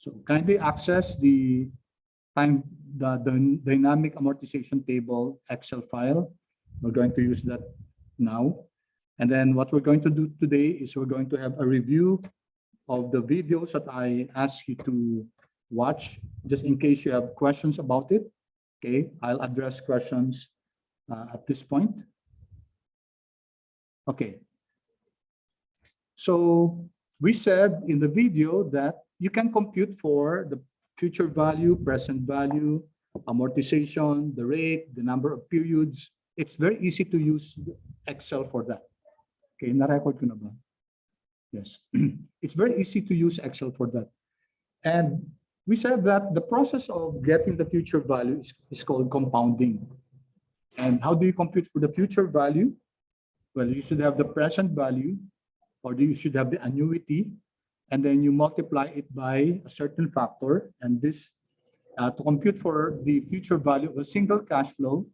So kindly access the dynamic amortization table Excel file. We're going to use that now. And then what we're going to do today is we're going to have a review of the videos that I asked you to watch, just in case you have questions about it. Okay, I'll address questions at this point. Okay. So we said in the video that you can compute for the future value, present value, amortization, the rate, the number of periods. It's very easy to use Excel for that. Okay, na-record ko na ba? Yes. It's very easy to use Excel for that. And we said that the process of getting the future value is called compounding. And how do you compute for the future value? Well, you should have the present value, or you should have the annuity, and then you multiply it by a certain factor. And this, to compute for the future value of a single cash flow,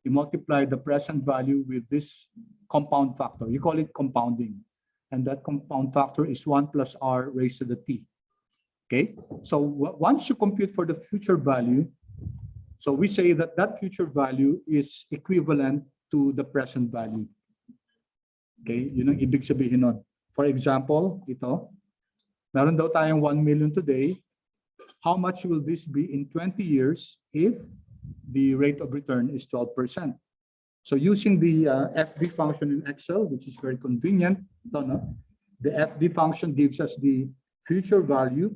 you multiply the present value with this compound factor. You call it compounding. And that compound factor is 1 plus r raised to the t. Okay, so once you compute for the future value, so we say that that future value is equivalent to the present value. Okay, yun ang ibig sabihin nun. For example, ito, meron daw tayong 1 million today. How much will this be in 20 years if the rate of return is 12%? So using the FD function in Excel, which is very convenient, the FD function gives us the future value,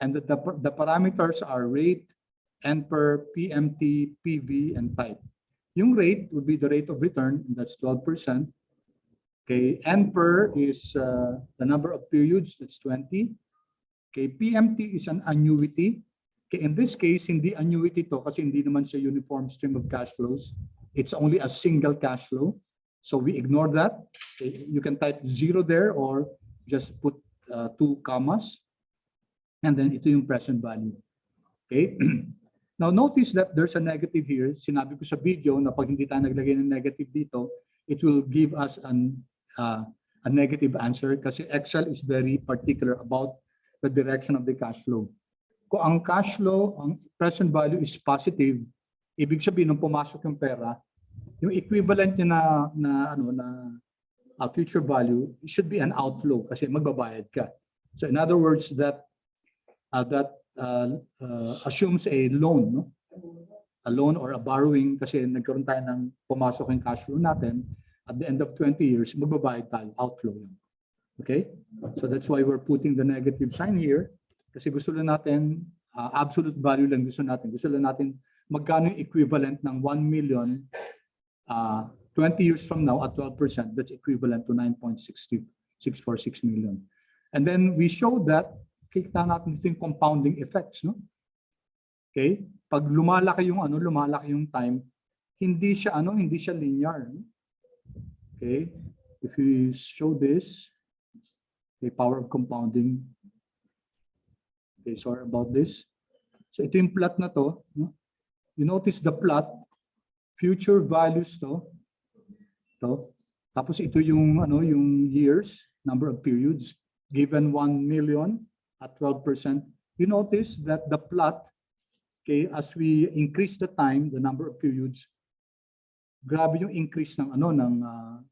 and the parameters are rate, NPER, PMT, PV, and type. Yung rate would be the rate of return, and that's 12%. Okay, NPER is the number of periods, that's 20. Okay, PMT is an annuity. Okay, in this case, hindi annuity to kasi hindi naman siya uniform stream of cash flows. It's only a single cash flow. So we ignore that. Okay, you can type 0 there or just put 2 commas. And then ito yung present value. Okay. Now notice that there's a negative here. Sinabi ko sa video na pag hindi tayo naglagay ng negative dito, it will give us a negative answer kasi Excel is very particular about the direction of the cash flow. Kung ang cash flow, ang present value is positive, ibig sabihin nung pumasok yung pera, yung equivalent niya na future value, it should be an outflow kasi magbabayad ka. So in other words, that assumes a loan, no? A loan or a borrowing kasi nagkaroon tayo ng pumasok yung cash flow natin. At the end of 20 years, magbabayad tayo, outflow yun. Okay? So that's why we're putting the negative sign here kasi gusto lang natin, absolute value lang gusto natin. Gusto lang natin magkano yung equivalent ng 1 million 20 years from now at 12%, that's equivalent to 9.646 million. And then we showed that, kita natin dito yung compounding effects, no? Okay? Pag lumalaki yung time, hindi siya linear. No? Okay? If we show this, the power of compounding. Okay, sorry about this. So ito yung plot na to, no? You notice the plot, future values to. Tapos ito yung yung years, number of periods given 1 million at 12%. You notice that the plot, okay, as we increase the time, the number of periods, grabe yung increase ng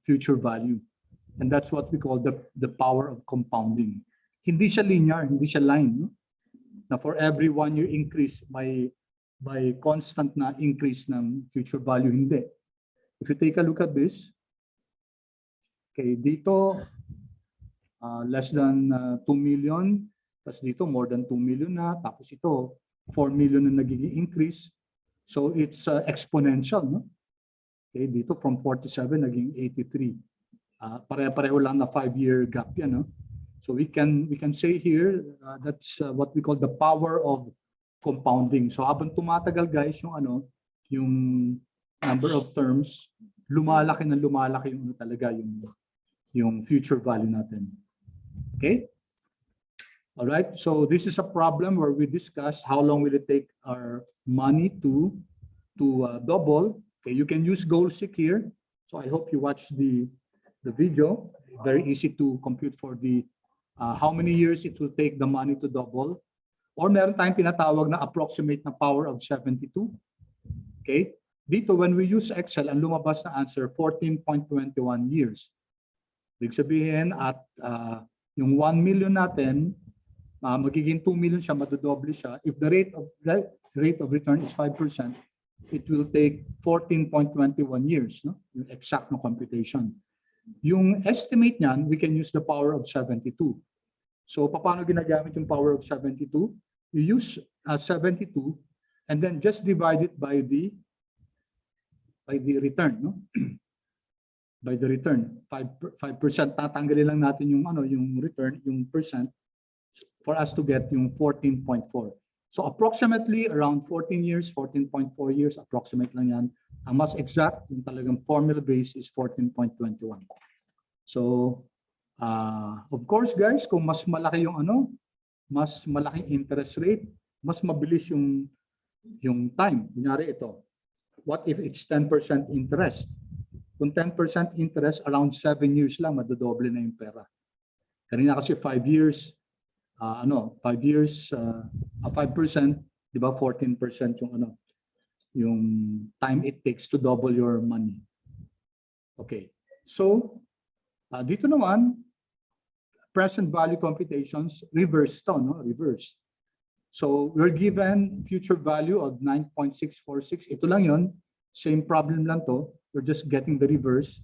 future value. And that's what we call the power of compounding. Hindi siya linear, hindi siya line. No? Na for every 1 year increase by constant na increase ng future value, hindi. If you take a look at this, okay, dito less than 2 million, tapos dito more than 2 million na, tapos ito 4 million na nagiging increase. So it's exponential, no? Okay, dito from 47 naging 83. Pare-pareho lang na 5-year gap yan, no? So we can say here that's what we call the power of compounding. So habang tumatagal, guys, yung number of terms, lumalaki yung talaga yung future value natin. Okay? All right. So this is a problem where we discussed how long will it take our money to double. Okay, you can use goal seek here. So I hope you watch the video. Very easy to compute for the how many years it will take the money to double. Or meron tayong tinatawag na approximate na power of 72. Okay? Dito, when we use Excel, ang lumabas na answer, 14.21 years. Ibig sabihin, at yung 1 million natin, magiging 2 million siya, madodoble siya. If the rate of return is 5%, it will take 14.21 years, no? Yung exact na computation. Yung estimate niyan, we can use the power of 72. So, paano ginagamit yung power of 72? You use 72 and then just divide it by the return, no? By the return, 5%. Tatanggalin lang natin yung yung return, yung percent, for us to get yung 14.4. So approximately around 14 years, 14.4 years, approximate lang yan. Ang mas exact, yung talagang formula base is 14.21. So, of course guys, kung mas malaki yung mas malaking interest rate, mas mabilis yung time. Kunyari ito, what if it's 10% interest? Kung 10% interest, around 7 years lang, madodoble na yung pera. Kanina kasi 5 years, 5 years, 5%, di ba 14% yung time it takes to double your money. Okay, so dito naman, present value computations, reverse to, no? Reverse. So we're given future value of 9.646. Ito lang yon, same problem lang to. We're just getting the reverse.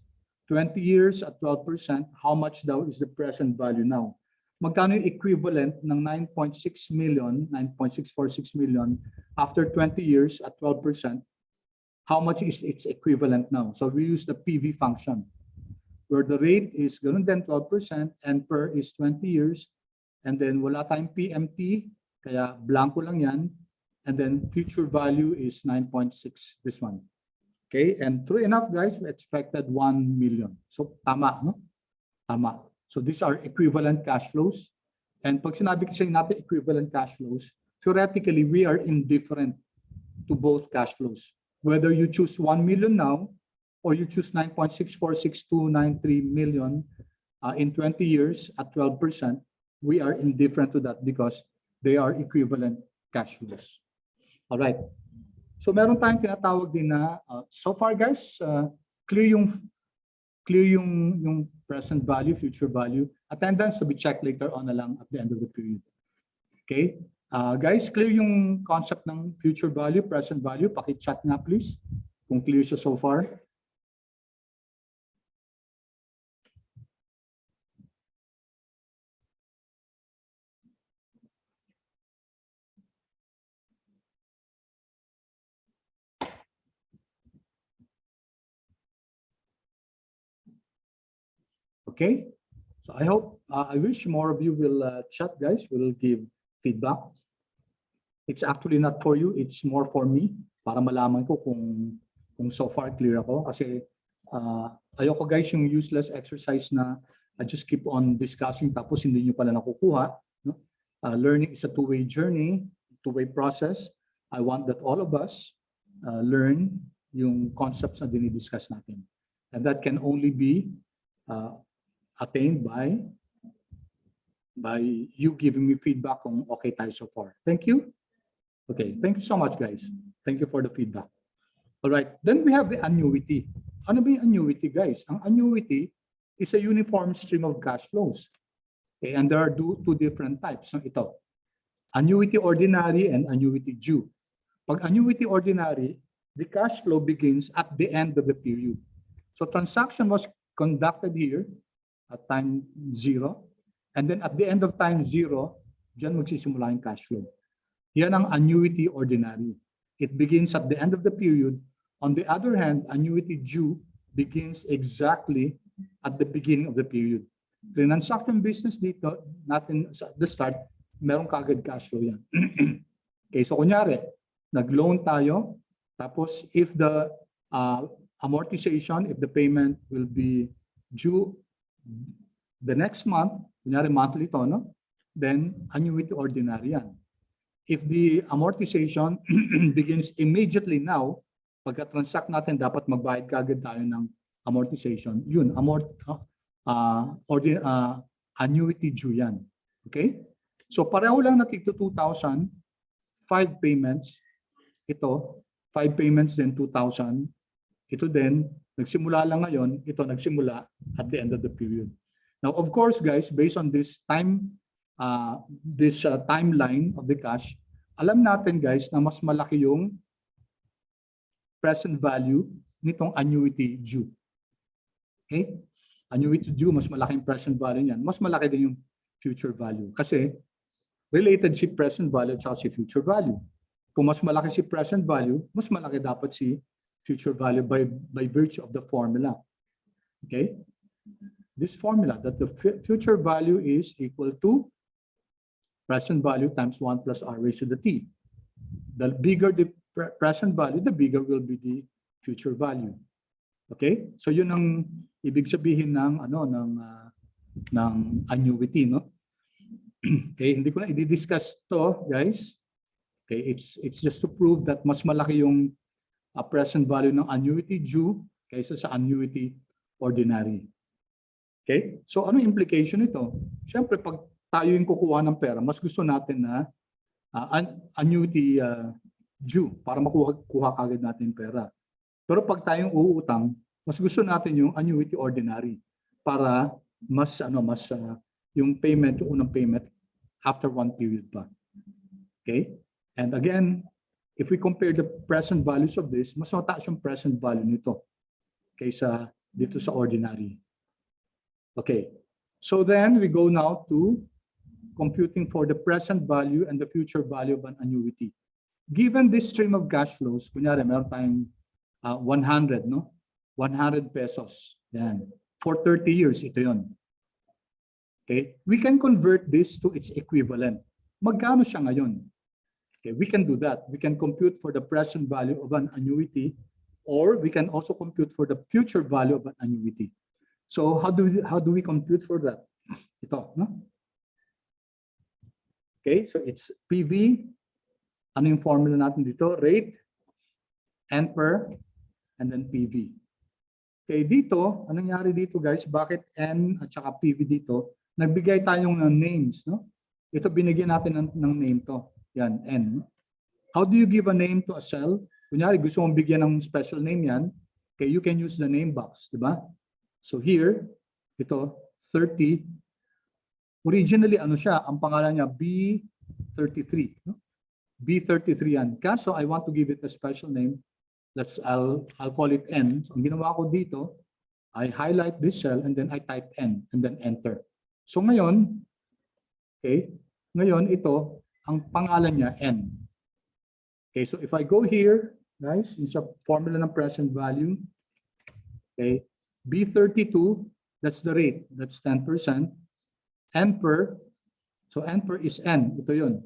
20 years at 12%, how much daw is the present value now? Magkano yung equivalent ng 9.6 million, 9.646 million after 20 years at 12%? How much is its equivalent now? So we use the PV function, where the rate is ganun din 12% and per is 20 years, and then wala tayong PMT, kaya blanco lang yan, and then future value is 9.6, this one. Okay, and true enough guys, we expected 1 million. So tama, no? Tama. So these are equivalent cash flows. And pag sinabi kasi natin equivalent cash flows, theoretically we are indifferent to both cash flows. Whether you choose 1 million now, or you choose 9.64623 million in 20 years at 12%, we are indifferent to that because they are equivalent cash flows. All right. So meron tayong tinatawag din na, so far guys, clear yung present value, future value. Attendance to be checked later on na lang at the end of the period. Okay? Guys, clear yung concept ng future value, present value. Paki-chat nga please kung clear siya so far. Okay, so I wish more of you will chat guys, will give feedback. It's actually not for you, it's more for me, para malaman ko kung so far clear ako. Kasi ayoko guys yung useless exercise na I just keep on discussing tapos hindi nyo pala nakukuha. No? Learning is a two-way journey, two-way process. I want that all of us learn yung concepts na dinidiscuss natin. And that can only be attained by you giving me feedback kung okay tayo so far. Thank you. Okay, thank you so much guys. Thank you for the feedback. All right, then we have the annuity. Ano ba yung annuity guys? Ang annuity is a uniform stream of cash flows. Okay, and there are two different types. So ito, annuity ordinary and annuity due. Pag annuity ordinary, the cash flow begins at the end of the period. So transaction was conducted here at time 0, and then at the end of time 0, dyan magsisimula yung cash flow. Yan ang annuity ordinary. It begins at the end of the period. On the other hand, annuity due begins exactly at the beginning of the period. Transaction business dito, natin sa the start, meron kagad cash flow yan. Okay, so kunyari, nag-loan tayo, tapos if the amortization, if the payment will be due the next month, kunyari monthly to, no? Then annuity ordinary yan. If the amortization begins immediately now, pagka-transact natin, dapat magbayad kagad tayo ng amortization. Yun, annuity due yan. Okay? So pareho lang na tigto 2,000, 5 payments. Ito, 5 payments then 2,000. Ito din, nagsimula lang ngayon, ito nagsimula at the end of the period. Now, of course, guys, based on this timeline of the cash, alam natin, guys, na mas malaki yung present value nitong annuity due. Okay? Annuity due, mas malaki yung present value niyan. Mas malaki din yung future value. Kasi related si present value at si future value. Kung mas malaki si present value, mas malaki dapat si future value by virtue of the formula. Okay? This formula that the future value is equal to present value times 1 plus r raised to the t. The bigger the present value, the bigger will be the future value. Okay? So yun ang ibig sabihin ng ng annuity, no? Okay, hindi ko na i-discuss to, guys. Okay, it's just to prove that mas malaki yung present value ng annuity due kaysa sa annuity ordinary. Okay? So ano implication nito? Siyempre pag tayo yung kukuha ng pera, mas gusto natin na annuity due para makuha kagad natin pera. Pero pag tayong uutang, mas gusto natin yung annuity ordinary para mas yung payment, yung unang payment after one period pa. Okay? And again, if we compare the present values of this, mas mataas yung present value nito kaysa dito sa ordinary. Okay. So then we go now to computing for the present value and the future value of an annuity. Given this stream of cash flows, kunyari meron tayong 100, no? 100 pesos. Yan. For 30 years, ito yon. Okay? We can convert this to its equivalent. Magkano siya ngayon? Okay, we can do that. We can compute for the present value of an annuity, or we can also compute for the future value of an annuity. So how do we compute for that? Ito, no? Okay, so it's PV. Ano yung formula natin dito? Rate, N per, and then PV. Okay, dito, anong nangyari dito, guys? Bakit N at saka PV dito? Nagbigay tayong ng names, no? Ito binigyan natin ng name to. Yan, N. How do you give a name to a cell? Kunyari, gusto mong bigyan ng special name yan. Okay, you can use the name box, di ba? So here, ito, 30. Originally, ano siya? Ang pangalan niya, B33. No? B33 yan. Kaso, I want to give it a special name. I'll call it N. So, ang ginawa ko dito, I highlight this cell and then I type N and then enter. So ngayon, okay, ngayon ito, ang pangalan niya, N. Okay, so if I go here, guys, in sa formula ng present value, okay, B32, that's the rate, that's 10%. N per, so N per is N, ito yun,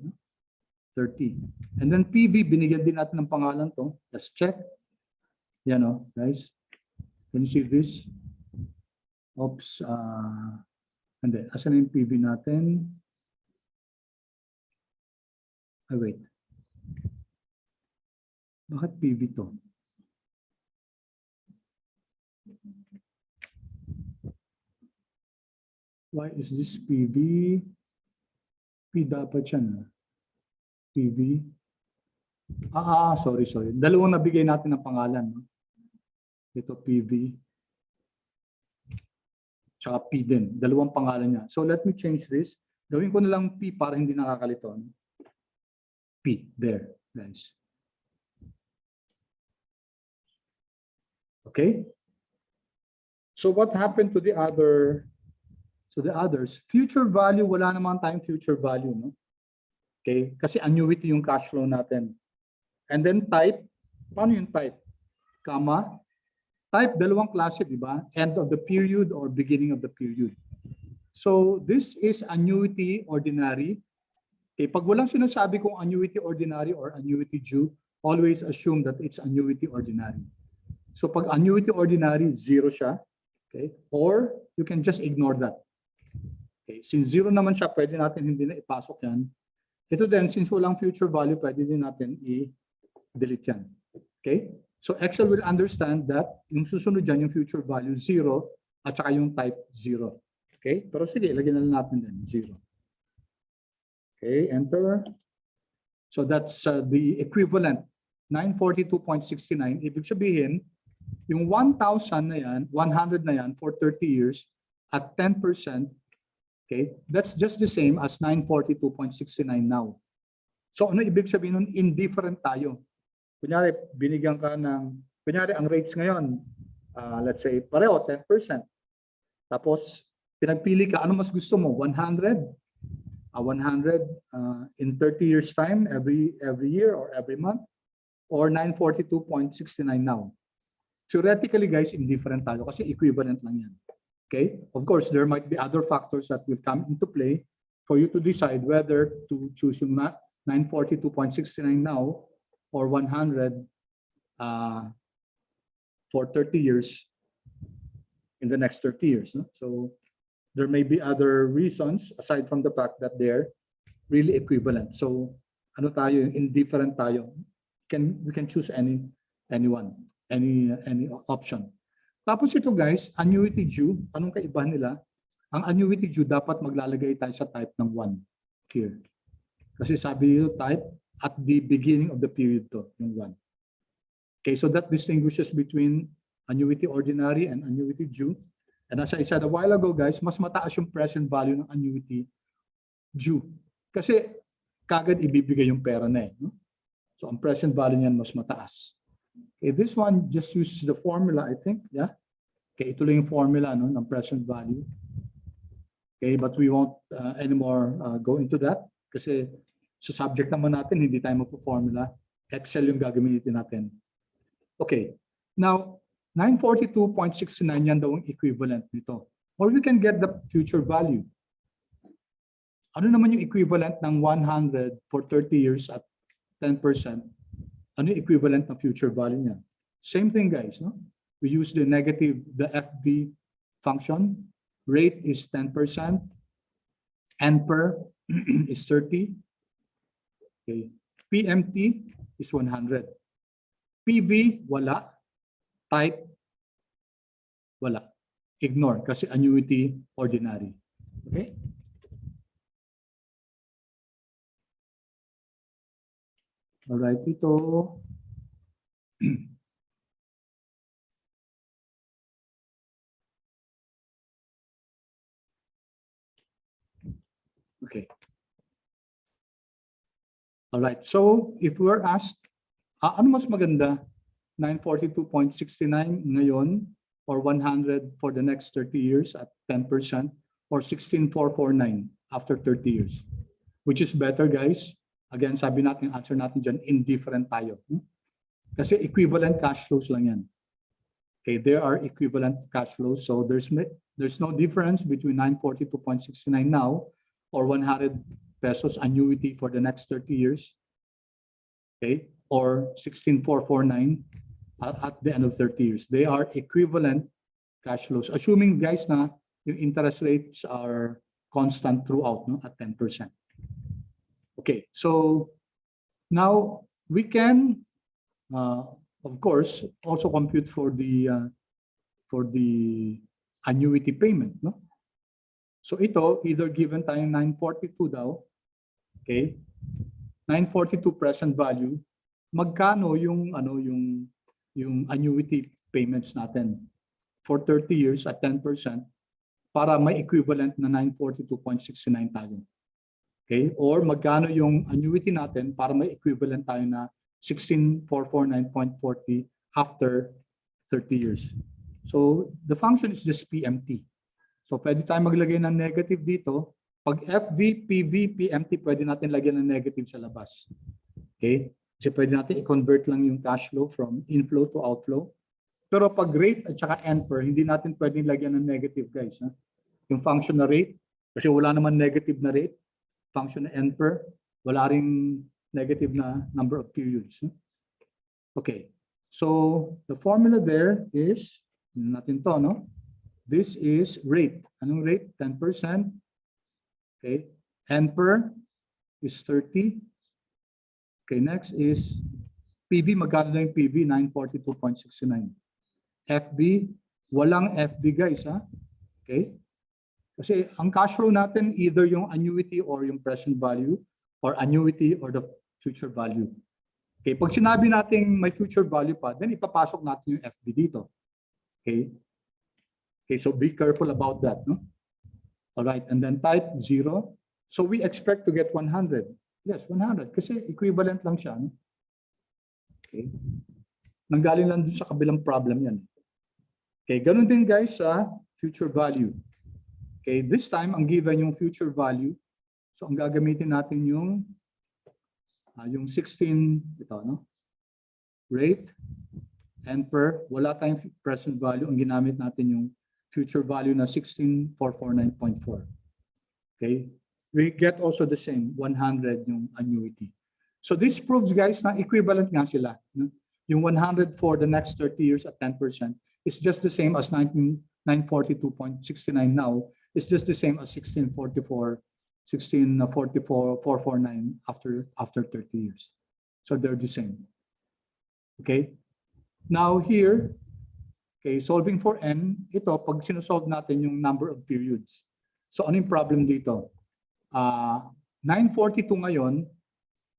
30. And then PV, binigyan din natin ng pangalan to. Let's check. Yan o, guys. Can you see this? Oops. Hindi, asan yung PV natin? Wait. Bakit PV to? Why is this PV? P dapat yan. PV. Sorry. Dalawang nabigay natin ng pangalan. No? Ito PV. Tsaka P din. Dalawang pangalan niya. So let me change this. Gawin ko na lang P para hindi nakakalito. P. There, guys. Okay? So what happened to the other? So the others, future value, wala naman tayong future value, no? Okay? Kasi annuity yung cash flow natin. And then type, paano yung type? Comma. Type, dalawang klase, di ba? End of the period or beginning of the period. So this is annuity ordinary. Okay, pag walang sinasabi kung annuity ordinary or annuity due, always assume that it's annuity ordinary. So pag annuity ordinary, zero siya. Okay? Or you can just ignore that. Okay, since zero naman siya, pwede natin hindi na ipasok yan. Ito din, since walang future value, pwede din natin i-delete yan. Okay? So Excel will understand that yung susunod dyan, yung future value 0 at saka yung type 0. Okay? Pero sige, lagyan na lang natin din 0. Okay, enter. So that's the equivalent, 942.69. Ibig sabihin, yung 1,000 na yan, 100 na yan for 30 years at 10%, okay, that's just the same as 942.69 now. So ano ibig sabihin nun? Indifferent tayo. Kunyari, binigyan ka ng, kunyari ang rates ngayon, let's say, pareho, 10%. Tapos, pinagpili ka, ano mas gusto mo? 100? 100 in 30 years time, every year or every month? Or 942.69 now? Theoretically, guys, indifferent tayo kasi equivalent lang yan. Okay? Of course, there might be other factors that will come into play for you to decide whether to choose yung 942.69 now or 100 for 30 years in the next 30 years. No? So there may be other reasons aside from the fact that they're really equivalent. So ano tayo, indifferent tayo. We can choose any option. Tapos ito guys, annuity due, anong kaibahan nila? Ang annuity due dapat maglalagay tayo sa type ng 1 here. Kasi sabi yung type at the beginning of the period to, yung 1. Okay, so that distinguishes between annuity ordinary and annuity due. And as I said a while ago guys, mas mataas yung present value ng annuity due. Kasi kagad ibibigay yung pera na eh. No? So ang present value niyan mas mataas. Okay, this one just uses the formula, I think. Yeah. Okay, ito lang yung formula no, ng present value. Okay, but we won't anymore go into that kasi sa subject naman natin, hindi tayo magpo-formula. Excel yung gagamitin natin. Okay, now 942.69 yan daw ang equivalent nito. Or we can get the future value. Ano naman yung equivalent ng 100 for 30 years at 10%? Ano yung equivalent ng future value niya? Same thing guys, no? We use the FV function. Rate is 10%. NPER is 30. Okay. PMT is 100. PV, wala. Type, wala. Ignore kasi annuity ordinary. Okay? Alright, ito. Okay. Alright, so if we're asked, ano mas maganda? 942.69 ngayon or 100 for the next 30 years at 10% or 16,449 after 30 years? Which is better guys? Again, sabi natin, answer natin dyan, indifferent tayo. Kasi equivalent cash flows lang yan. Okay, there are equivalent cash flows. So there's no difference between 942.69 now or 100 pesos annuity for the next 30 years. Okay, or 16,449 at the end of 30 years. They are equivalent cash flows. Assuming guys na yung interest rates are constant throughout, no, at 10%. Okay, so now we can, of course, also compute for the annuity payment, no? So ito, either given tayo 942 daw, okay, 942 present value, magkano yung yung annuity payments natin for 30 years at 10% para may equivalent na 942.69 tayo. Okay? Or magkano yung annuity natin para may equivalent tayo na 16,449.40 after 30 years. So the function is just PMT. So pwede tayo maglagay ng negative dito. Pag FV, PV, PMT, pwede natin lagyan ng negative sa labas. Okay? Kasi pwede natin i-convert lang yung cash flow from inflow to outflow. Pero pag rate at saka NPER, hindi natin pwedeng lagyan ng negative guys. Ha? Yung function na rate, kasi wala naman negative na rate. Function na NPER, wala ring negative na number of periods. Ha? Okay. So the formula there is, natin to, no? This is rate. Anong rate? 10%. Okay. NPER is 30. Okay, next is PV. Magkano na yung PV? 942.69. FB, walang FB guys, ha? Okay? Kasi ang cash flow natin, either yung annuity or yung present value, or annuity or the future value. Okay, pag sinabi natin may future value pa, then ipapasok natin yung FB dito. Okay? Okay, so be careful about that, no? All right, and then type 0. So we expect to get 100. Yes, 100 kasi equivalent lang siya, no? Okay. Nanggaling lang dun sa kabilang problem yan. Okay, ganun din guys sa future value. Okay, this time ang given yung future value. So ang gagamitin natin yung 16 ito, no? Rate and per, wala tayong present value, ang ginamit natin yung future value na 16,449.4. Okay? We get also the same 100 yung annuity. So this proves guys na equivalent nga sila, no? Yung 100 for the next 30 years at 10% is just the same as 942.69 now. It's just the same as 449 after 30 years. So they're the same. Okay? Now here, okay, solving for n, ito pag sinosolve natin yung number of periods. So ano yung problem dito? 942 ngayon,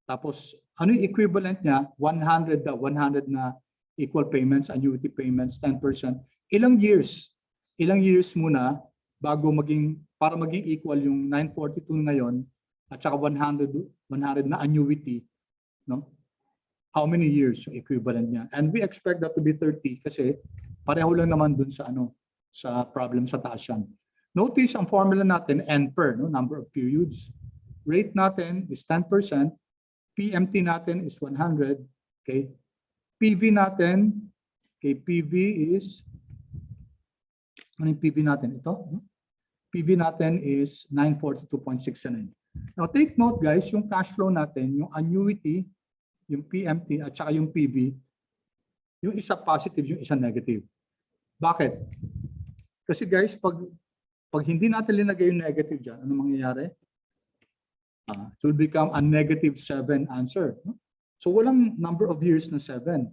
tapos ano yung equivalent niya? 100 na equal payments, annuity payments, 10%. Ilang years? Ilang years muna bago para maging equal yung 942 ngayon at saka 100 na annuity, no? How many years yung equivalent niya? And we expect that to be 30 kasi pareho lang naman dun sa sa problem sa taas yan. Notice ang formula natin n per, no, number of periods. Rate natin is 10%, PMT natin is 100, okay? PV natin, okay, PV is ano yung PV natin ito? PV natin is 942.69. Now take note guys, yung cash flow natin, yung annuity, yung PMT at saka yung PV, yung isa positive, yung isa negative. Bakit? Kasi guys, pag hindi natin linagay yung negative dyan, ano mangyayari? It will become a negative 7 answer. No? So walang number of years na 7.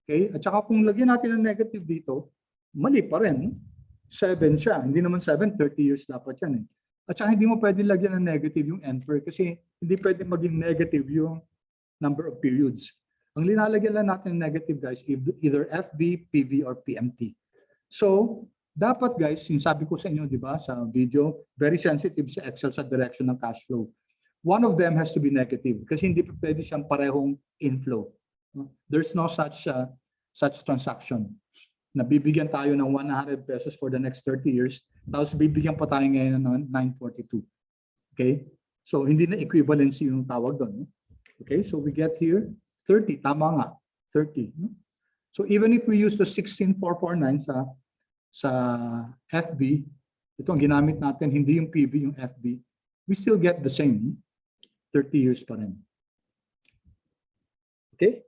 Okay? At saka kung lagyan natin ang negative dito, mali pa rin. 7 siya. Hindi naman 7, 30 years dapat yan. Eh. At saka hindi mo pwede lagyan ng negative yung n per kasi hindi pwede maging negative yung number of periods. Ang linalagyan lang natin ng negative guys, either FB, PV, or PMT. So, dapat guys, sinasabi ko sa inyo, di ba, sa video, very sensitive sa Excel sa direction ng cash flow. One of them has to be negative kasi hindi pwede siyang parehong inflow. There's no such transaction. Nabibigyan tayo ng 100 pesos for the next 30 years, tapos bibigyan pa tayo ngayon ng 942. Okay? So, hindi na equivalency yung tawag doon. Okay? So, we get here 30. Tama nga. 30. So, even if we use the 16,449 sa FB, ito ang ginamit natin, hindi yung PV, yung FB, we still get the same. 30 years pa rin. Okay?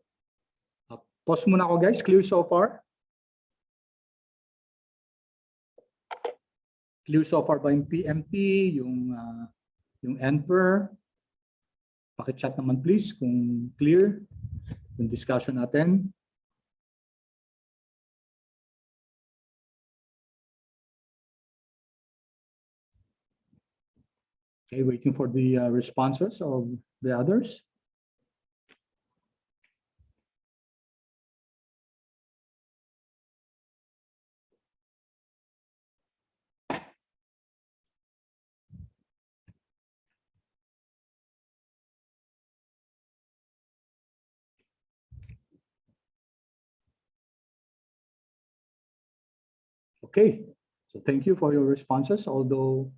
Pause muna ako guys. Clear so far? Clear so far ba yung PMT, yung NPER? Paki-chat naman please kung clear yung discussion natin. Okay, waiting for the responses of the others. Okay, so thank you for your responses. Although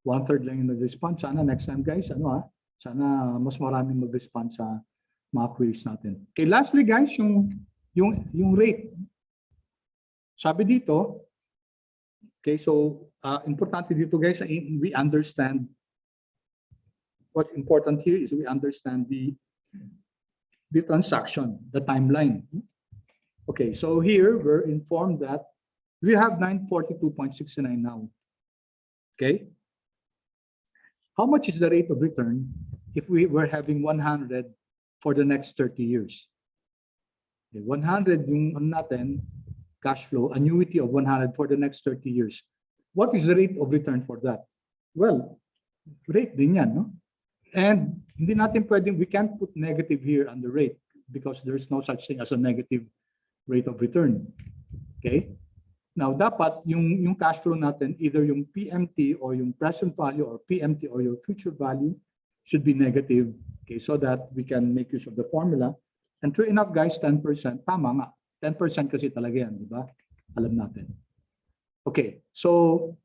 1/3 lang yung nag-respond. Sana next time guys, sana mas maraming mag-respond sa mga queries natin. Okay, lastly guys, yung rate. Sabi dito, okay, so importante dito guys, we understand what's important here is we understand the transaction, the timeline. Okay, so here we're informed that we have 942.69 now. Okay. How much is the rate of return if we were having 100 for the next 30 years? Okay, 100 yung natin, cash flow, annuity of 100 for the next 30 years. What is the rate of return for that? Well, rate din yan, no? And hindi natin pwedeng, we can't put negative here on the rate because there's no such thing as a negative rate of return. Okay? Now, dapat yung cash flow natin, either yung PMT or yung present value or PMT or your future value should be negative. Okay, so that we can make use of the formula. And true enough, guys, 10%. Tama nga. 10% kasi talaga yan, di ba? Alam natin. Okay, so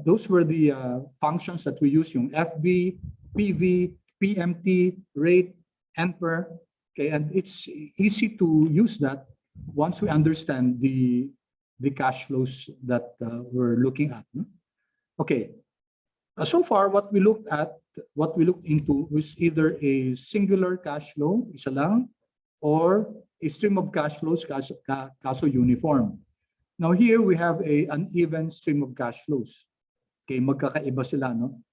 those were the functions that we use, yung FV, PV, PMT, rate, NPER. Okay, and it's easy to use that once we understand the cash flows that we're looking at. Okay, so far what we looked into was either a singular cash flow, isa lang, or a stream of cash flows, kaso uniform. Now here we have an even stream of cash flows. Okay, magkakaiba sila, no?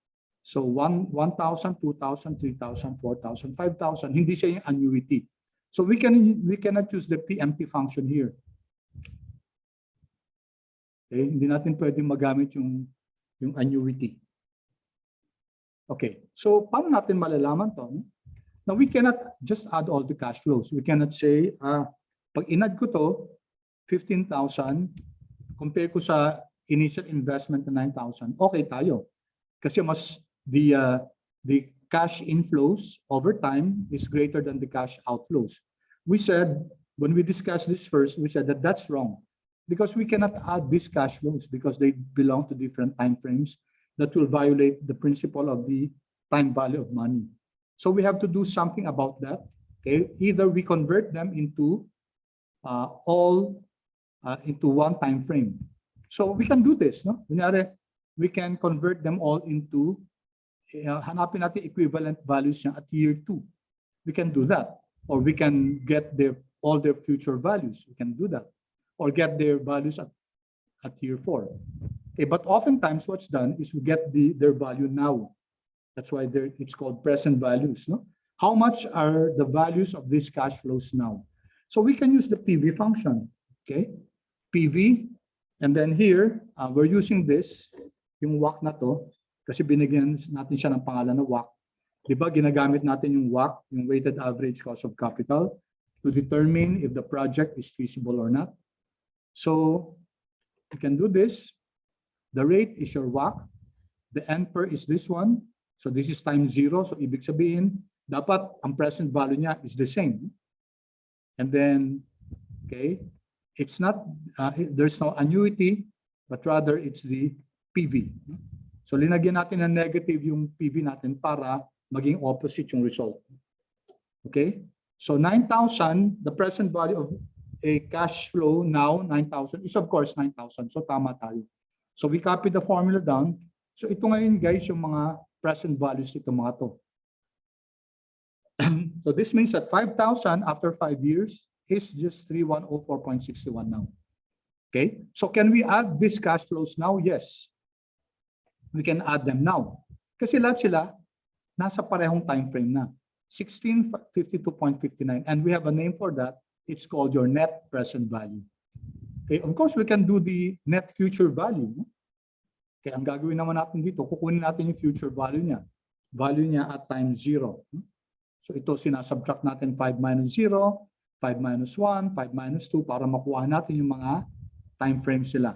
So 1,000, 2,000, 3,000, 4,000, 5,000, hindi siya yung annuity. So we cannot use the PMT function here. Okay, hindi natin pwedeng magamit yung annuity. Okay, so paano natin malalaman to? No? Now we cannot just add all the cash flows. We cannot say, pag in-add ko to, 15,000, compare ko sa initial investment na 9,000, okay tayo. Kasi mas the cash inflows over time is greater than the cash outflows. We said, when we discussed this first, we said that that's wrong because we cannot add these cash flows because they belong to different time frames that will violate the principle of the time value of money. So we have to do something about that. Okay, either we convert them into into one time frame. So we can do this, no? We can convert them all into hanapin natin equivalent values niya at year 2. We can do that, or we can get all their future values. We can do that, or get their values at year 4. Okay, but oftentimes what's done is we get their value now. That's why it's called present values. No? How much are the values of these cash flows now? So we can use the PV function. Okay, PV, and then here we're using this, yung WACC na to, kasi binigyan natin siya ng pangalan na WACC. Di ba ginagamit natin yung WACC, yung weighted average cost of capital, to determine if the project is feasible or not. So you can do this. The rate is your WACC. The NPER is this one. So this is times 0. So ibig sabihin, dapat ang present value niya is the same. And then, okay, it's not, there's no annuity, but rather it's the PV. So linagyan natin ng negative yung PV natin para maging opposite yung result. Okay? So 9,000, the present value of a cash flow now, 9,000, is of course 9,000. So tama tayo. So we copy the formula down. So ito ngayon guys yung mga present values nito mga to. So this means that 5,000 after 5 years is just 3,104.61 now. Okay? So can we add these cash flows now? Yes. We can add them now. Kasi lahat sila nasa parehong time frame na. 1652.59, and we have a name for that. It's called your net present value. Okay, of course we can do the net future value. Okay, ang gagawin naman natin dito, kukunin natin yung future value niya. Value niya at time 0. So ito sinasubtract natin 5 minus 0, 5 minus 1, 5 minus 2 para makuha natin yung mga time frames sila.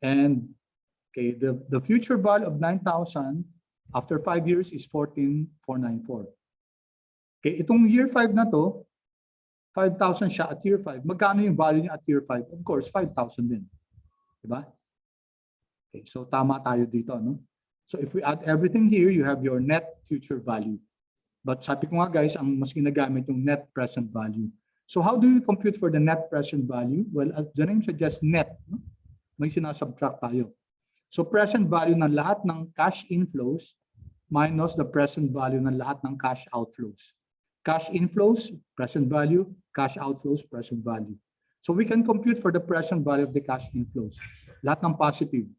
And okay, the future value of 9,000 after 5 years is 14,494. Okay, itong year 5 na to, 5,000 siya at year 5. Magkano yung value niya at year 5? Of course, 5,000 din. Diba? Okay, so tama tayo dito, no? So if we add everything here, you have your net future value. But sabi ko nga guys, ang mas ginagamit yung net present value. So how do you compute for the net present value? Well, as the name suggests, net. No? May sinasubtract tayo. So present value ng lahat ng cash inflows minus the present value ng lahat ng cash outflows. Cash inflows, present value. Cash outflows, present value. So we can compute for the present value of the cash inflows. Lahat ng positive.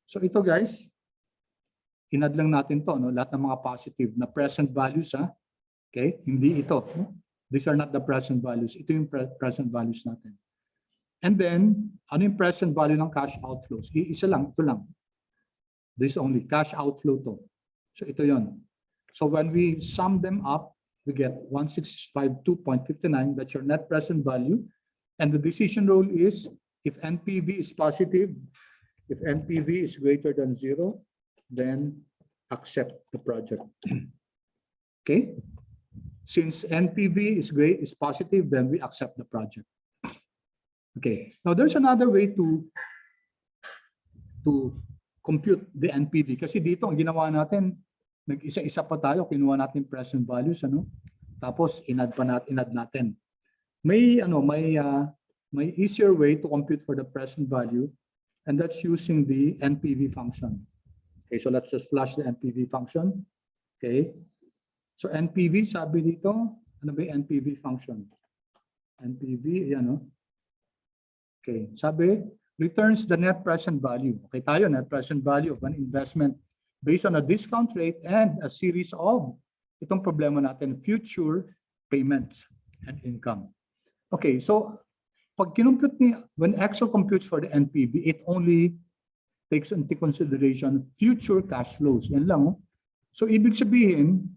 So ito guys, inad lang natin to, no? Lahat ng mga positive na present values, ha? Okay? Hindi ito. No? These are not the present values. Ito yung present values natin. And then, ano yung present value ng cash outflows? Isa lang, ito lang. This only cash outflow to. So ito yon. So when we sum them up, we get 1652.59. That's your net present value. And the decision rule is if NPV is positive, if NPV is greater than 0, then accept the project. Okay? Since NPV is positive, then we accept the project. Okay. Now there's another way to compute the NPV. Kasi dito ang ginawa natin, nag-isa-isa pa tayo, kinuha natin present values, ano? Tapos inad natin. May easier way to compute for the present value, and that's using the NPV function. Okay, so let's just flash the NPV function. Okay. So NPV, sabi dito, ano ba yung NPV function? NPV, ayan, no? Okay, sabi, returns the net present value. Okay, tayo, net present value of an investment based on a discount rate and a series of, itong problema natin, future payments and income. Okay, so pag kinumpute ni, when Excel computes for the NPV, it only takes into consideration future cash flows. Yan lang. Oh. So ibig sabihin,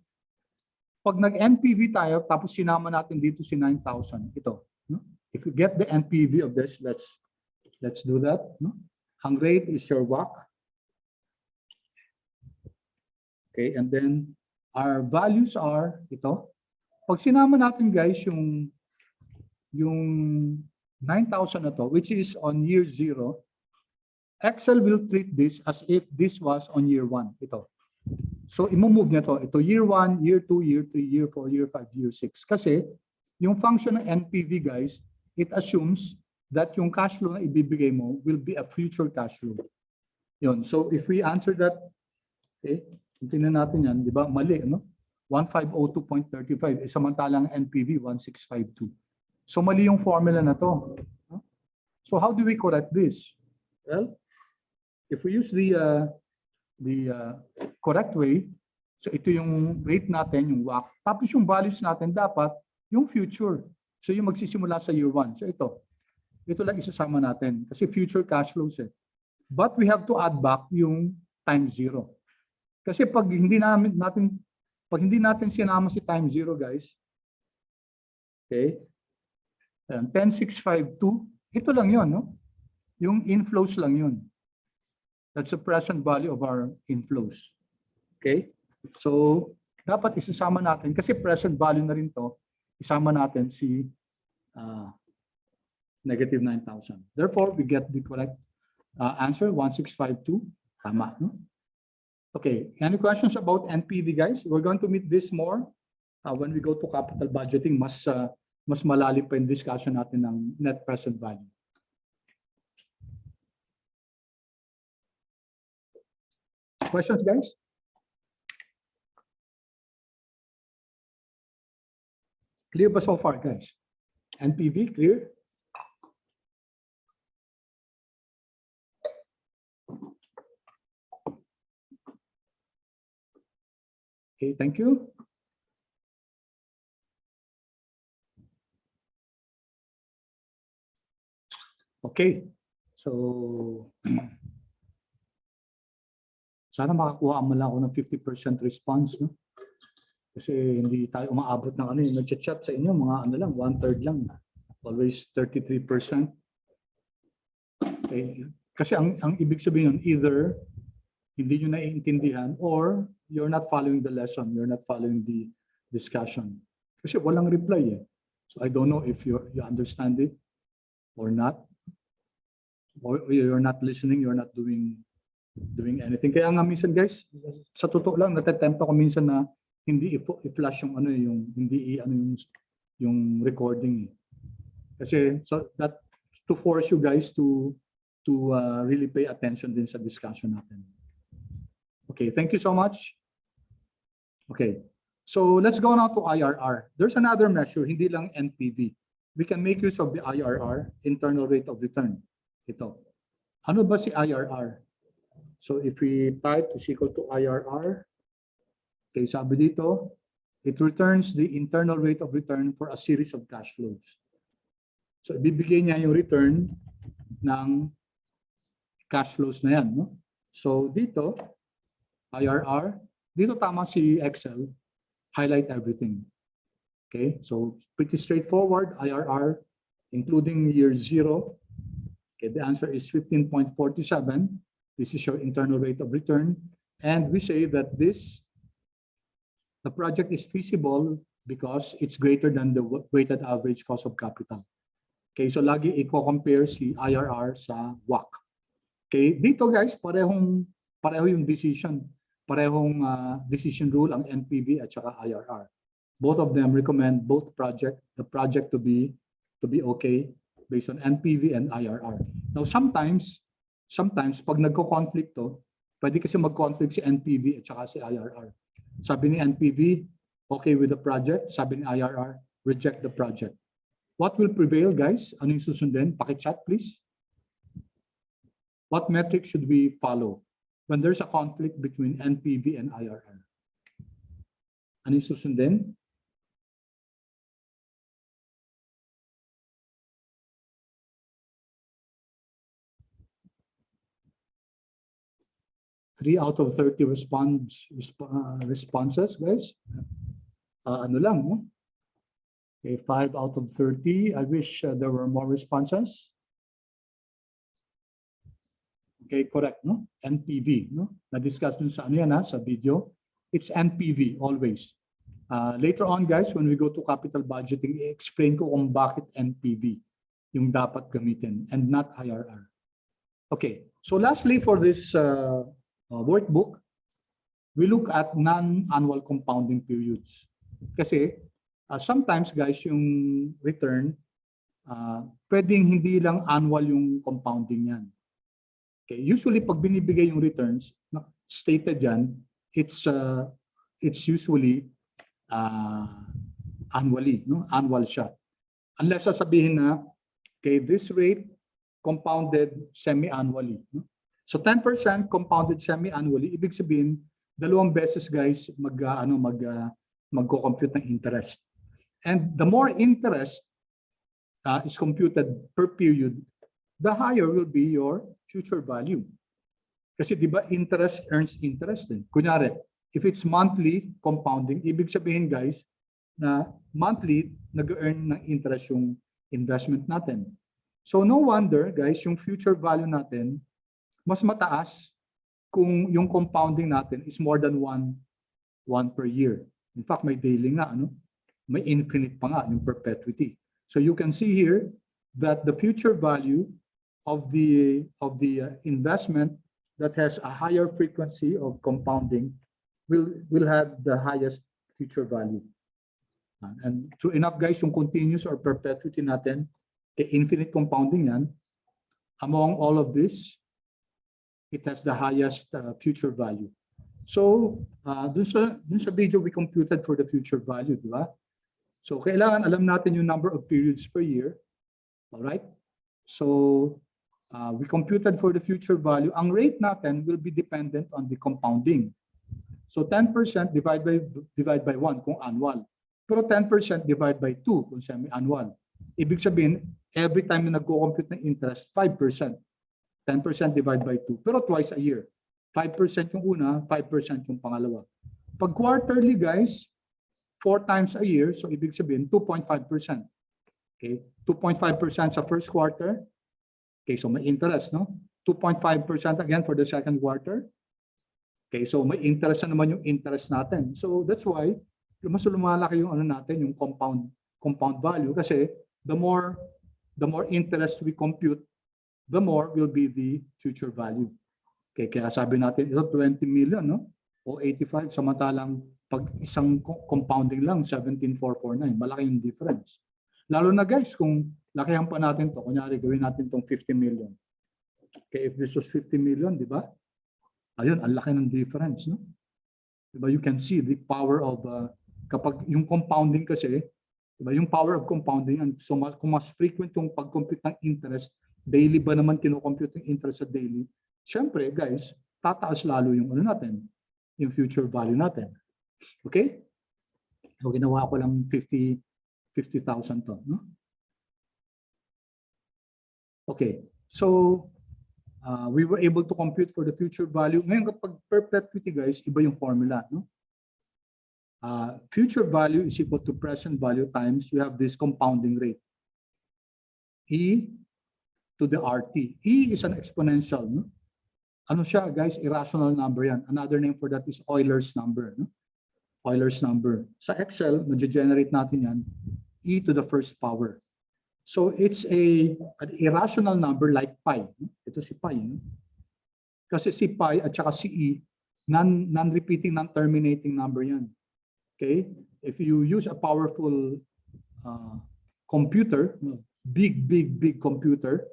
pag nag-NPV tayo, tapos sinama natin dito si 9,000, ito. No? If you get the NPV of this, let's do that. No? Ang rate is your WACC. Okay, and then our values are ito. Pag sinama natin guys yung 9,000 na to, which is on year 0, Excel will treat this as if this was on year 1. Ito. So, imomove niya to. Ito year 1, year 2, year 3, year 4, year 5, year 6. Kasi, yung function ng NPV, guys, it assumes that yung cash flow na ibibigay mo will be a future cash flow. Yun. So, if we answer that, okay, tingnan natin yan, di ba? Mali, no? 1502.35, samantalang NPV 1652. So, mali yung formula na to. So, how do we correct this? Well, if we use the correct way, so ito yung rate natin, yung WACC. Tapos yung values natin dapat yung future. So yung magsisimula sa year 1. So ito lang isasama natin kasi future cash flows eh. But we have to add back yung times 0. Kasi pag hindi natin sinama si times 0, guys. Okay? 10,652, ito lang 'yon, no? Yung inflows lang 'yon. That's the present value of our inflows. Okay? So, dapat isasama natin, kasi present value na rin to, isama natin si negative 9,000. Therefore, we get the correct answer, 1652. Tama. No? Okay, any questions about NPV, guys? We're going to meet this more when we go to capital budgeting. Mas malalim pa yung discussion natin ng net present value. Questions, guys? Clear ba so far, guys? NPV, clear? Okay, thank you. Okay, so sana makakuha mo lang ako ng 50% response, no? Kasi hindi tayo umaabot ng ano yung nag-chat sa inyo, mga ano lang, 1/3 lang. Always 33%. Okay. Kasi ang ibig sabihin yun, either hindi nyo naiintindihan or you're not following the lesson, you're not following the discussion. Kasi walang reply eh. So I don't know if you understand it or not. Or you're not listening, you're not doing anything. Kaya nga minsan guys, sa totoo lang natatempt ako minsan na hindi i-flash yung ano yung recording. Kasi so that to force you guys to really pay attention din sa discussion natin. Okay, thank you so much. Okay. So let's go now to IRR. There's another measure, hindi lang NPV. We can make use of the IRR, internal rate of return. Ito. Ano ba si IRR? So if we type is equal to IRR, okay, sabi dito, it returns the internal rate of return for a series of cash flows. So ibibigay niya yung return ng cash flows na yan, no? So dito, IRR, dito tama si Excel, highlight everything. Okay, so pretty straightforward, IRR, including year 0. Okay, the answer is 15.47. This is your internal rate of return. And we say that the project is feasible because it's greater than the weighted average cost of capital. Okay, so lagi i-compare si IRR sa WACC. Okay, dito guys, pareho yung decision. Parehong decision rule ang NPV at saka IRR. Both of them recommend the project to be okay based on NPV and IRR. Now sometimes pag nagko-conflict to, pwede kasi mag-conflict si NPV at saka si IRR. Sabi ni NPV, okay with the project. Sabi ni IRR, reject the project. What will prevail, guys? Ano yung susundin? Paki-chat, please. What metric should we follow when there's a conflict between NPV and IRR? Ano yung susundin? Three out of 30 responses, guys. Ano lang, no? Okay, 5 out of 30. I wish there were more responses. Okay, correct, no? NPV, no? Na-discuss dun sa ano yan, sa video. It's NPV always. Later on, guys, when we go to capital budgeting, i-explain ko kung bakit NPV yung dapat gamitin and not IRR. Okay, so lastly for this workbook, we look at non-annual compounding periods. Kasi sometimes, guys, yung return, pwedeng hindi lang annual yung compounding yan. Okay, usually pag binibigay yung returns, stated yan, it's usually annually, no? Annual siya. Unless sasabihin na, okay, this rate compounded semi-annually. No? So 10% compounded semi-annually, ibig sabihin, 2 beses, guys, magko-compute ng interest. And the more interest is computed per period, the higher will be your future value. Kasi di ba interest earns interest din. Kunyari, if it's monthly compounding, ibig sabihin, guys, na monthly nag-earn ng interest yung investment natin. So no wonder, guys, yung future value natin mas mataas kung yung compounding natin is more than one per year. In fact, may daily nga, ano? May infinite pa nga, yung perpetuity. So you can see here that the future value of the investment that has a higher frequency of compounding will have the highest future value. And true enough, guys, yung continuous or perpetuity natin, kay infinite compounding yan, among all of this, it has the highest future value. So, dun sa video we computed for the future value, di ba? So, kailangan alam natin yung number of periods per year. All right? So, we computed for the future value. Ang rate natin will be dependent on the compounding. So, 10% divide by 1 kung annual. Pero 10% divide by 2 kung semi-annual. Ibig sabihin, every time na nagko-compute ng interest, 5%. 10% divide by 2, pero twice a year. 5% yung una, 5% yung pangalawa. Pag quarterly, guys, 4 times a year, so ibig sabihin 2.5%. Okay? 2.5% sa first quarter. Okay, so may interest, no? 2.5% again for the second quarter. Okay, so may interest na naman yung interest natin. So that's why mas lumalaki yung ano natin, yung compound value kasi the more interest we compute, the more will be the future value. Okay, kaya sabi natin ito 20 million, no? O 85, samantalang pag isang compounding lang 17,449, malaki yung difference. Lalo na, guys, kung lakihan pa natin to, kunyari gawin natin tong 50 million. Okay, if this was 50 million, di ba? Ayun, ang laki ng difference, no? Di ba? You can see the power of kapag yung compounding kasi, di ba? Yung power of compounding, so kung mas frequent yung pag-compute ng interest, daily ba naman kino-compute yung interest sa daily? Siyempre, guys, tataas lalo yung ano natin, yung future value natin. Okay? So, ginawa ko lang 50,000 to. No? Okay. So, we were able to compute for the future value. Ngayon kapag perpetuity guys, iba yung formula. No? Future value is equal to present value times you have this compounding rate. E to the RT. E is an exponential. No? Ano siya guys? Irrational number yan. Another name for that is Euler's number. No? Euler's number. Sa Excel, nag-generate natin yan. E to the first power. So it's an irrational number like pi. Ito si pi. No? Kasi si pi at saka si E, non-repeating, non-terminating number yan. Okay? If you use a powerful computer, big computer,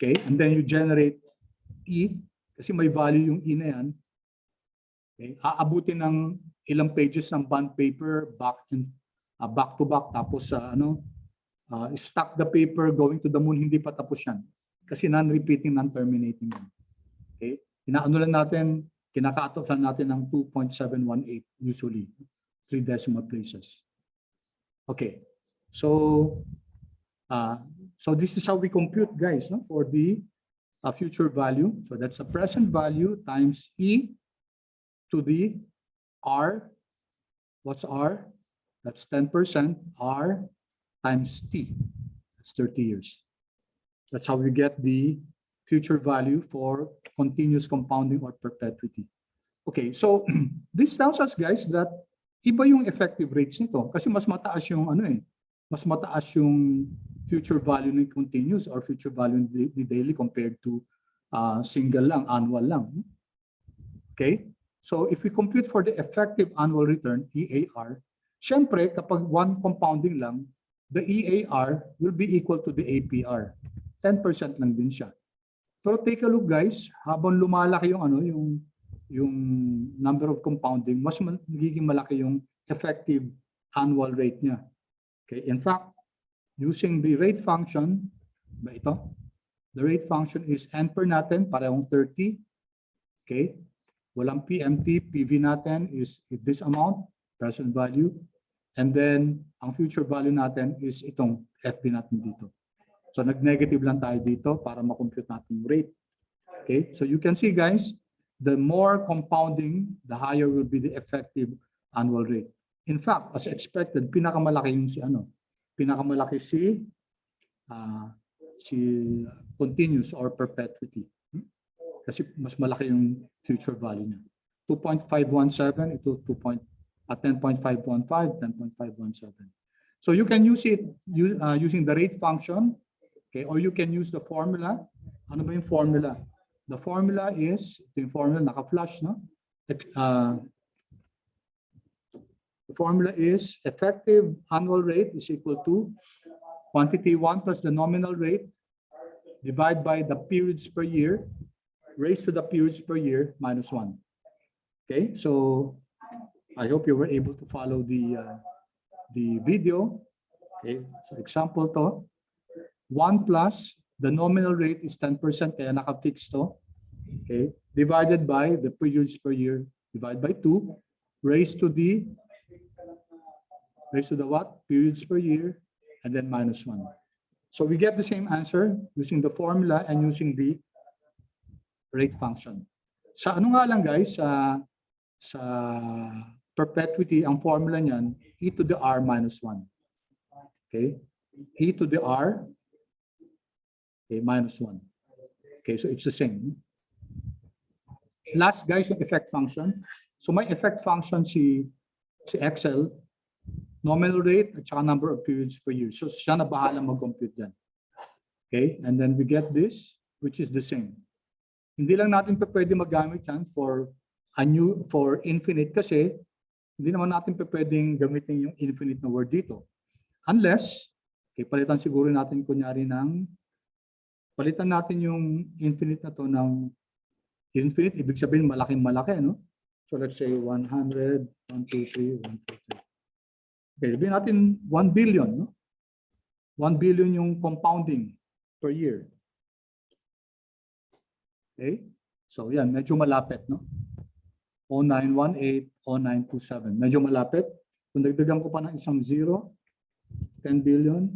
okay, and then you generate E, kasi may value yung E na yan, okay, aabutin ng ilang pages ng bond paper, back to back, tapos stack the paper going to the moon, hindi pa tapos yan. Kasi non-repeating, non-terminating yan. Okay? Inaano lang natin, kinaka-cut off lang natin ng 2.718 usually, 3 decimal places. Okay, so this is how we compute guys, no, for the future value. So that's a present value times E to the R. What's R? That's 10%. R times T. That's 30 years. That's how we get the future value for continuous compounding or perpetuity. Okay, so this tells us guys that iba yung effective rates nito kasi mas mataas yung mas mataas yung future value ng continuous or future value ni daily compared to single lang, annual lang. Okay? So if we compute for the effective annual return, EAR, syempre kapag one compounding lang, the EAR will be equal to the APR. 10% lang din siya. Pero take a look guys, habang lumalaki yung yung number of compounding, mas magiging malaki yung effective annual rate niya. Okay, in fact, using the rate function, the rate function is N per natin, parehong 30. Okay, walang PMT, PV natin is this amount, present value, and then ang future value natin is itong FB natin dito. So nag-negative lang tayo dito para ma-compute natin yung rate. Okay, so you can see guys, the more compounding, the higher will be the effective annual rate. In fact, as expected, pinakamalaki yung pinakamalaki si continuous or perpetuity. Kasi mas malaki yung future value niya. 2.517 ito 10.515, 10.517. So you can use it using the rate function, okay, or you can use the formula. Ano ba yung formula? The formula is, ito yung formula, naka-flash, no? The formula is effective annual rate is equal to quantity 1 plus the nominal rate divided by the periods per year raised to the periods per year minus 1. Okay, so I hope you were able to follow the video. Okay, so example to, 1 plus the nominal rate is 10%, kaya naka-fix to. Okay, divided by the periods per year, divided by 2, raised to the what? Periods per year, and then minus 1. So we get the same answer using the formula and using the rate function. Sa ano nga lang guys, sa perpetuity, ang formula niyan, e to the r minus 1. Okay, e to the r, okay, minus 1. Okay, so it's the same. Last guys, yung effect function. So may effect function si Excel, nominal rate at saka number of periods per year. So siya na bahala mag-compute yan. Okay, and then we get this, which is the same. Hindi lang natin pwede magamit yan for infinite kasi hindi naman natin pwedeng gamitin yung infinite na word dito. Unless, okay, palitan siguro natin kunyari palitan natin yung infinite na to ng infinite, ibig sabihin malaking malaki, no? So let's say 100, 1, 2, 3, 1, 2, 3. Okay, sabihin natin 1 billion, no? 1 billion yung compounding per year. Okay? So yan, medyo malapit, no? 0918, 0927. Medyo malapit. Kung dagdagan ko pa ng isang 0, 10 billion,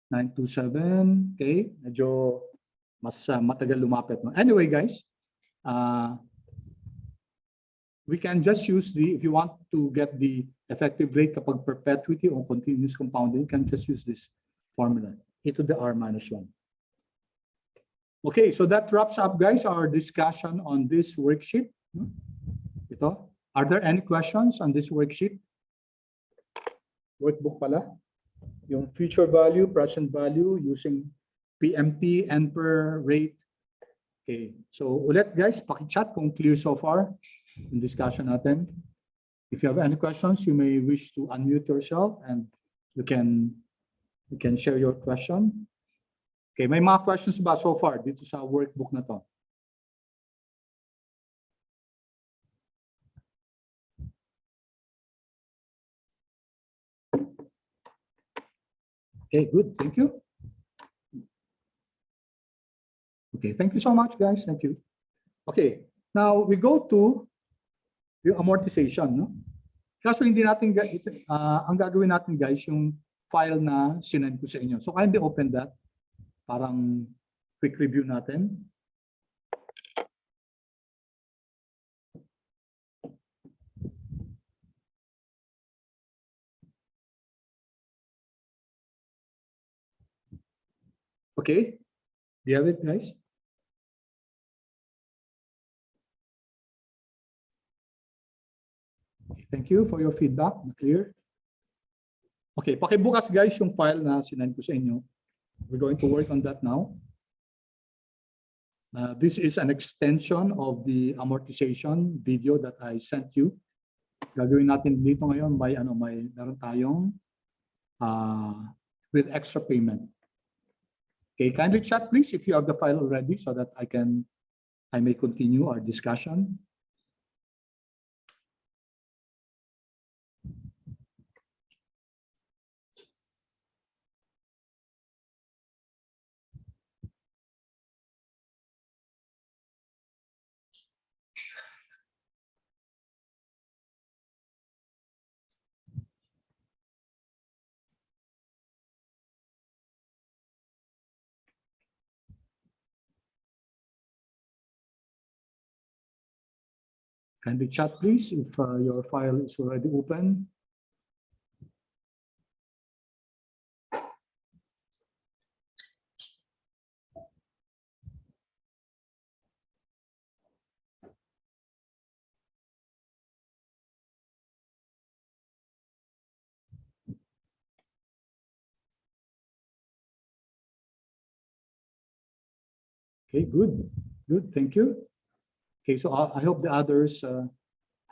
927, okay? Medyo mas matagal lumapit. Anyway, guys, we can just use if you want to get the effective rate kapag perpetuity or continuous compounding, you can just use this formula, e to the r minus 1. Okay, so that wraps up, guys, our discussion on this worksheet. Ito. Are there any questions on this worksheet? Workbook pala. Yung future value, present value using PMT, NPER, rate. Okay, so ulit, guys, paki-chat kung clear so far in discussion natin. If you have any questions, you may wish to unmute yourself and you can share your question. Okay, may mga questions ba so far dito sa workbook na to? Okay, good. Thank you. Okay, thank you so much, guys. Thank you. Okay, now we go to yung amortization, no? Kaso hindi natin, ang gagawin natin, guys, yung file na sinend ko sa inyo. So kindly open that. Parang quick review natin. Okay, do you have it, guys? Okay, thank you for your feedback. Clear? Okay, pakibukas, guys, yung file na sinend ko sa inyo. We're going to work on that now. This is an extension of the amortization video that I sent you. Gagawin natin dito ngayon meron tayong with extra payment. Okay, kindly chat please if you have the file already so that I may continue our discussion. Kindly chat please if your file is already open. Okay, good. Good, thank you. Okay, so I hope the others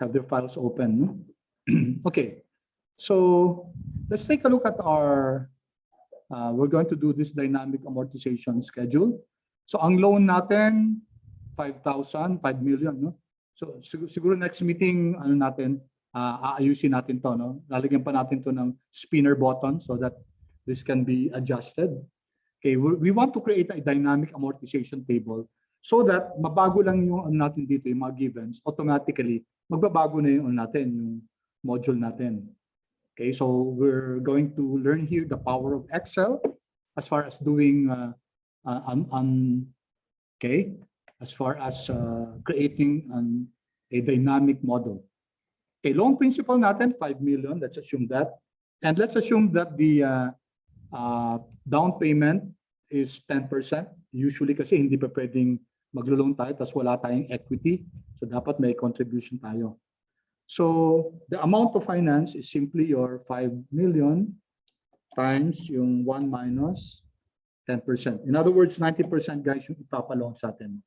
have their files open. Okay, so let's take a look at our, we're going to do this dynamic amortization schedule. So ang loan natin, 5,000, 5 million, no? So siguro next meeting, aayusin natin to, no? Lalagyan pa natin to ng spinner button so that this can be adjusted. Okay, we want to create a dynamic amortization table so that mabago lang yung natin dito, yung mga givens, automatically magbabago na yung natin, yung module natin. Okay, so we're going to learn here the power of Excel as far as doing as far as creating a dynamic model. Okay, loan principal natin 5 million, let's assume that. And let's assume that the down payment is 10%. Usually kasi hindi pa pwedeng maglo-loan tayo tapos wala tayong equity. So dapat may contribution tayo. So the amount of finance is simply your 5 million times yung 1 minus 10%. In other words, 90%, guys, yung ipapaloan sa atin.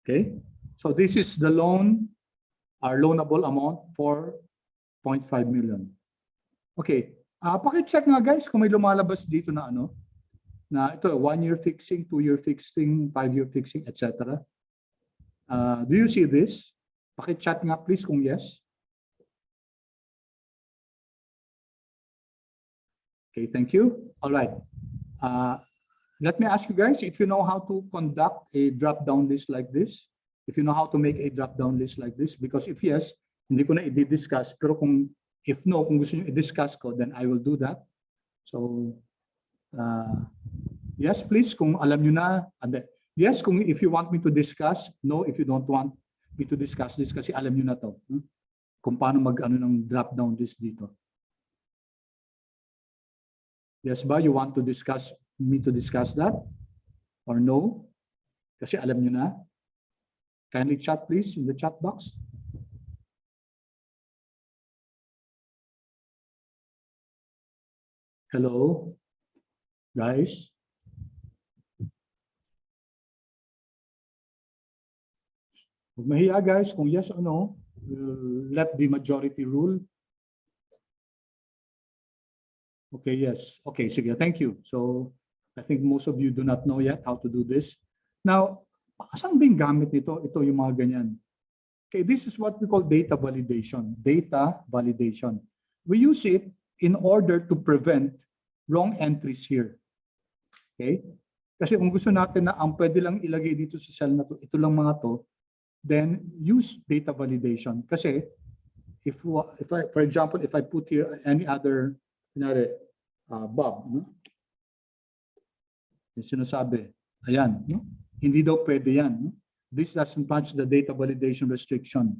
Okay? So this is the loan, our loanable amount, 4.5 million. Okay. Paki-check nga, guys, kung may lumalabas dito na na ito, 1-year fixing, 2-year fixing, 5-year fixing, etc. Do you see this? Paki-chat nga, please, kung yes. Okay, thank you. All right. Let me ask you guys if you know how to conduct a drop-down list like this. If you know how to make a drop-down list like this. Because if yes, hindi ko na i-discuss. Pero if no, kung gusto nyo i-discuss ko, then I will do that. So, Yes, please, kung alam nyo na. Yes, kung if you want me to discuss. No, if you don't want me to discuss this kasi alam nyo na to. Kung paano mag-ano ng drop down list dito. Yes ba, you want to discuss me to discuss that? Or no? Kasi alam nyo na. Kindly chat please in the chat box. Hello, guys. Huwag mahiya guys, kung yes or no, we'll let the majority rule. Okay, yes. Okay, sige, thank you. So, I think most of you do not know yet how to do this. Now, saan ba yung gamit nito? Ito yung mga ganyan. Okay, this is what we call data validation. Data validation. We use it in order to prevent wrong entries here. Okay? Kasi kung gusto natin na ang pwede lang ilagay dito sa cell na to, ito lang mga to, then use data validation. Kasi if I, for example, if I put here any other, Bob, no? Yung sinasabi, ayan, no? Hindi daw pwede yan. No? This doesn't match the data validation restriction.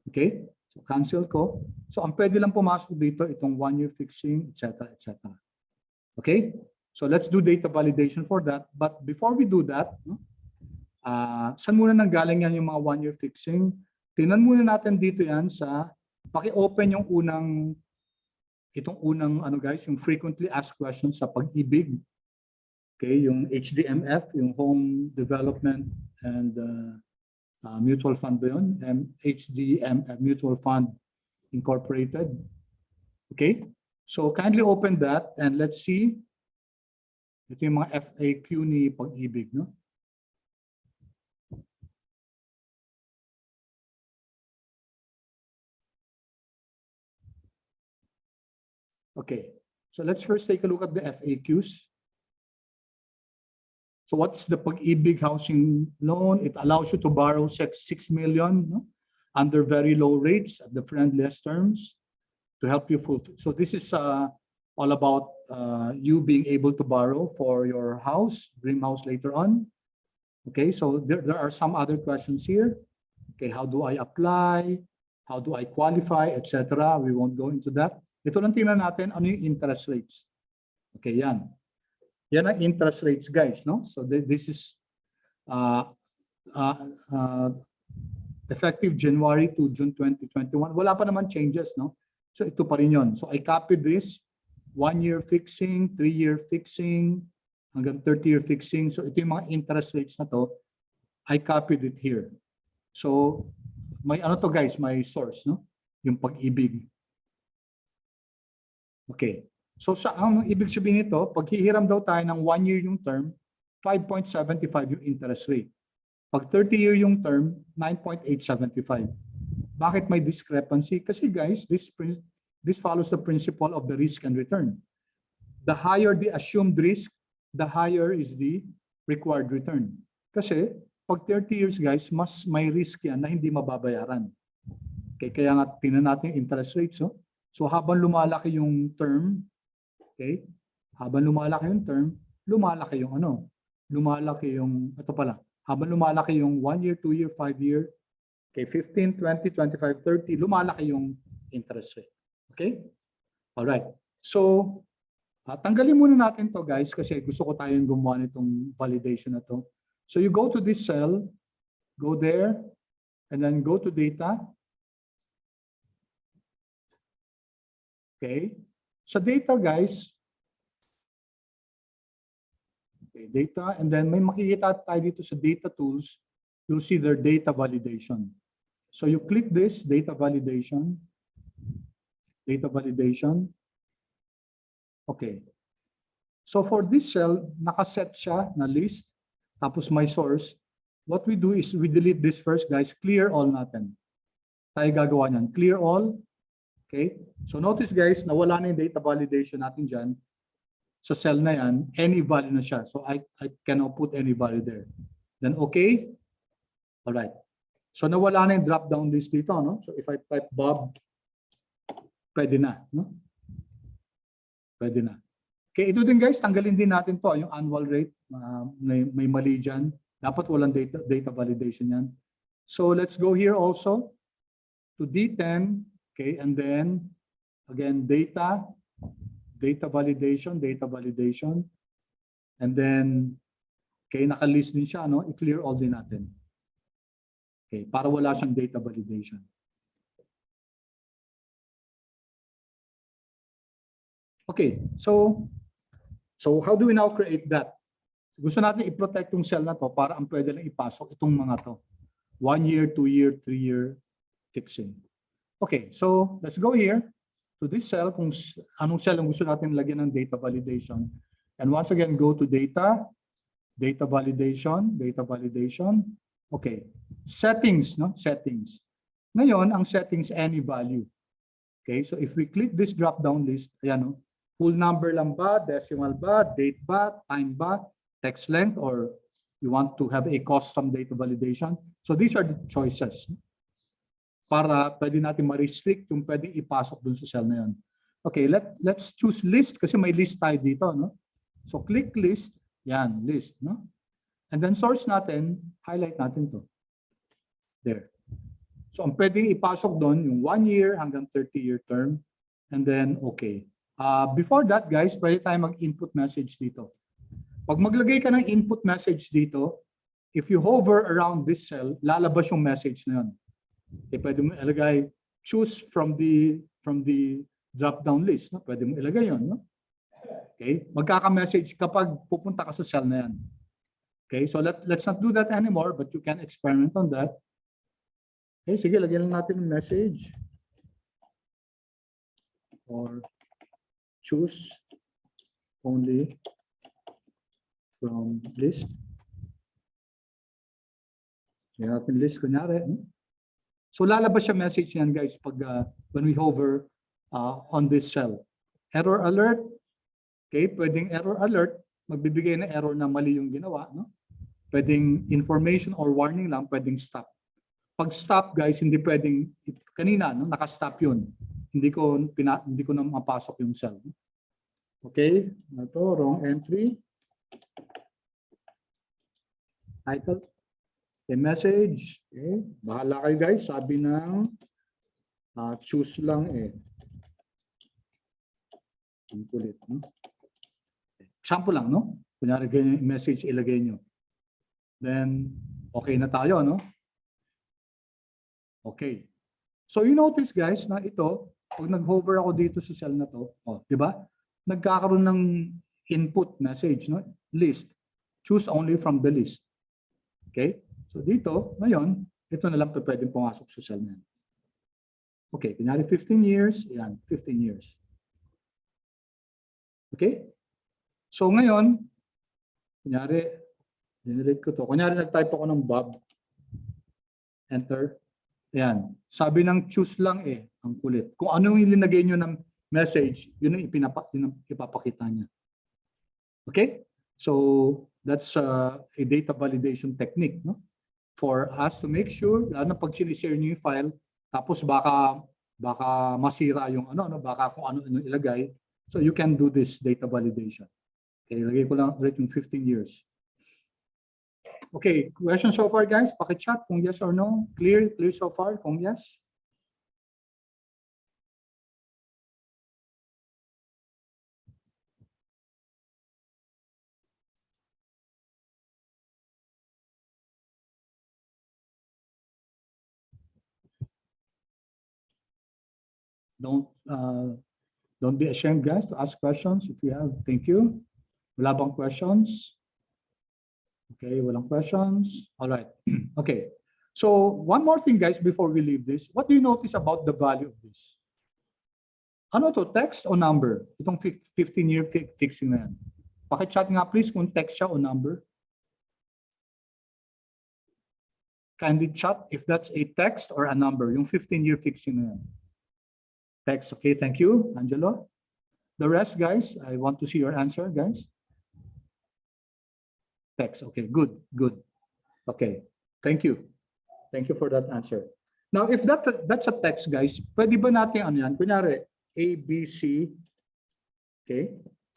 Okay? So cancel ko. So ang pwede lang pumasok dito itong 1-year fixing, etc., etc. Okay? So let's do data validation for that. But before we do that, no? Saan muna nanggaling yan yung mga 1-year fixing? Tingnan muna natin dito yan sa, paki-open yung itong unang ano guys, yung frequently asked questions sa pag-ibig. Okay, yung HDMF, yung Home Development and Mutual Fund ba yun? HDMF, Mutual Fund Incorporated. Okay, so kindly open that and let's see. Ito yung mga FAQ ni pag-ibig, no? Okay, so let's first take a look at the FAQs. So what's the pag-ibig housing loan? It allows you to borrow 6 million, no? Under very low rates at the friendliest terms to help you fulfill. So this is all about you being able to borrow for your house, dream house later on. Okay, so there are some other questions here. Okay, how do I apply? How do I qualify, etc. We won't go into that. Ito lang tingnan natin ano yung interest rates. Okay, yan. Yan ang interest rates, guys, no? So this is effective January to June 2021. Wala pa naman changes, no? So ito pa rin yun. So I copied this, 1-year fixing, 3-year fixing, hanggang 30-year fixing. So ito yung mga interest rates na to. I copied it here. So may ano to guys, may source, no? Yung pag-ibig. Okay. So sa ang ibig sabihin nito, pag hihiram daw tayo ng 1-year yung term, 5.75 yung interest rate. Pag 30-year yung term, 9.875. Bakit may discrepancy? Kasi guys, this follows the principle of the risk and return. The higher the assumed risk, the higher is the required return. Kasi pag 30 years guys, mas may risk yan na hindi mababayaran. Okay, kaya nga tingnan natin yung interest rates. Oh. So habang lumalaki yung term, okay, habang lumalaki yung term, lumalaki yung ano, lumalaki yung, ito pala, habang lumalaki yung 1-year, 2-year, 5-year, okay, 15, 20, 25, 30, lumalaki yung interest rate. Okay? Alright. So, tanggalin muna natin to guys kasi gusto ko tayong gumawa nitong validation na to. So you go to this cell, go there, and then go to data. Okay. Sa data guys, okay, data, and then may makikita tayo dito sa data tools, you'll see their data validation. So you click this, data validation. Data validation. Okay. So for this cell, nakaset siya na list, tapos my source. What we do is we delete this first, guys. Clear all natin. Tayo gagawa niyan. Clear all. Okay. So notice guys, nawala na yung data validation natin dyan. Sa cell na yan, any value na siya. So I cannot put any value there. Then okay. All right. So nawala na yung drop down list dito, no? So if I type Bob, pwede na, no? Pwede na. Okay, ito din guys, tanggalin din natin to, yung annual rate. May mali dyan. Dapat walang data validation yan. So let's go here also to D10. Okay, and then again, data validation. And then, okay, nakalist din siya, no? I-clear all din natin. Okay, para wala siyang data validation. Okay, so how do we now create that? Gusto natin i-protect yung cell na to para ang pwede lang ipasok itong mga to. 1 year, 2 year, 3 year fixing. Okay, so let's go here to this cell kung anong cell ang gusto natin lagyan ng data validation. And once again, go to data validation. Okay, settings, no? Settings. Ngayon, ang settings, any value. Okay, so if we click this drop-down list, ayan, no? Full number lang ba, decimal ba, date ba, time ba, text length, or you want to have a custom data validation. So these are the choices. Para pwede natin ma-restrict yung pwedeng ipasok dun sa cell na yun. Okay, let's choose list kasi may list tayo dito, no? So click list, yan, list, no? And then source natin, highlight natin to. There. So ang pwedeng ipasok doon yung 1 year hanggang 30-year term, and then okay. Before that guys, pwede tayo mag-input message dito. Pag maglagay ka ng input message dito, if you hover around this cell, lalabas yung message na yun. Okay, pwede mo ilagay, choose from the drop-down list. No? Pwede mo ilagay yun. No? Okay, magkaka-message kapag pupunta ka sa cell na yan. Okay, so let's not do that anymore, but you can experiment on that. Okay, sige, lagyan lang natin yung message. Or choose only from list. Lagyan natin list, kunyari. So lalabas siya message yan guys pag when we hover on this cell. Error alert. Okay, pwedeng error alert, magbibigay ng error na mali yung ginawa, no? Pwedeng information or warning lang, pwedeng stop. Pag stop guys, hindi pwedeng kanina, no, naka-stop yun. Hindi ko na mapasok yung cell. Okay, ito wrong entry. Title. Okay, message. Okay, bahala kayo guys, sabi ng choose lang eh. Ang kulit, no? Example lang, no? Kunyari ganyan yung message ilagay nyo. Then, okay na tayo, no? Okay. So you notice guys na ito, pag nag-hover ako dito sa cell na to, oh, di ba? Nagkakaroon ng input message, no? List. Choose only from the list. Okay? So dito, ngayon, ito na lang pwedeng pumasok sa cell na yan. Okay, kunyari 15 years, yan, 15 years. Okay? So ngayon, kunyari, generate ko to. Kunyari nag-type ako ng Bob. Enter. Ayan. Sabi ng choose lang eh. Ang kulit. Kung ano yung linagay nyo ng message, yun ang ipapakita niya. Okay? So, that's a data validation technique, no? For us to make sure, lalo na pag sinishare nyo yung file, tapos baka masira yung baka kung ano ilagay. So, you can do this data validation. Okay, lagay ko lang ulit yung 15 years. Okay, question so far guys? Paki-chat kung yes or no. Clear so far kung yes? Don't be ashamed guys to ask questions if you have. Thank you. Wala bang questions? Okay, walang questions. All right. Okay. So one more thing guys before we leave this. What do you notice about the value of this? Ano to? Text o number? Itong 15-year fixing na yan. Paki-chat nga please kung text siya o number. Kindly chat if that's a text or a number. Yung 15-year fixing na yan. Text. Okay, thank you, Angelo. The rest guys, I want to see your answer guys. Text. Okay, good. Okay, thank you. Thank you for that answer. Now, if that's a text, guys, pwede ba natin ano yan? Kunyari, A, B, C. Okay.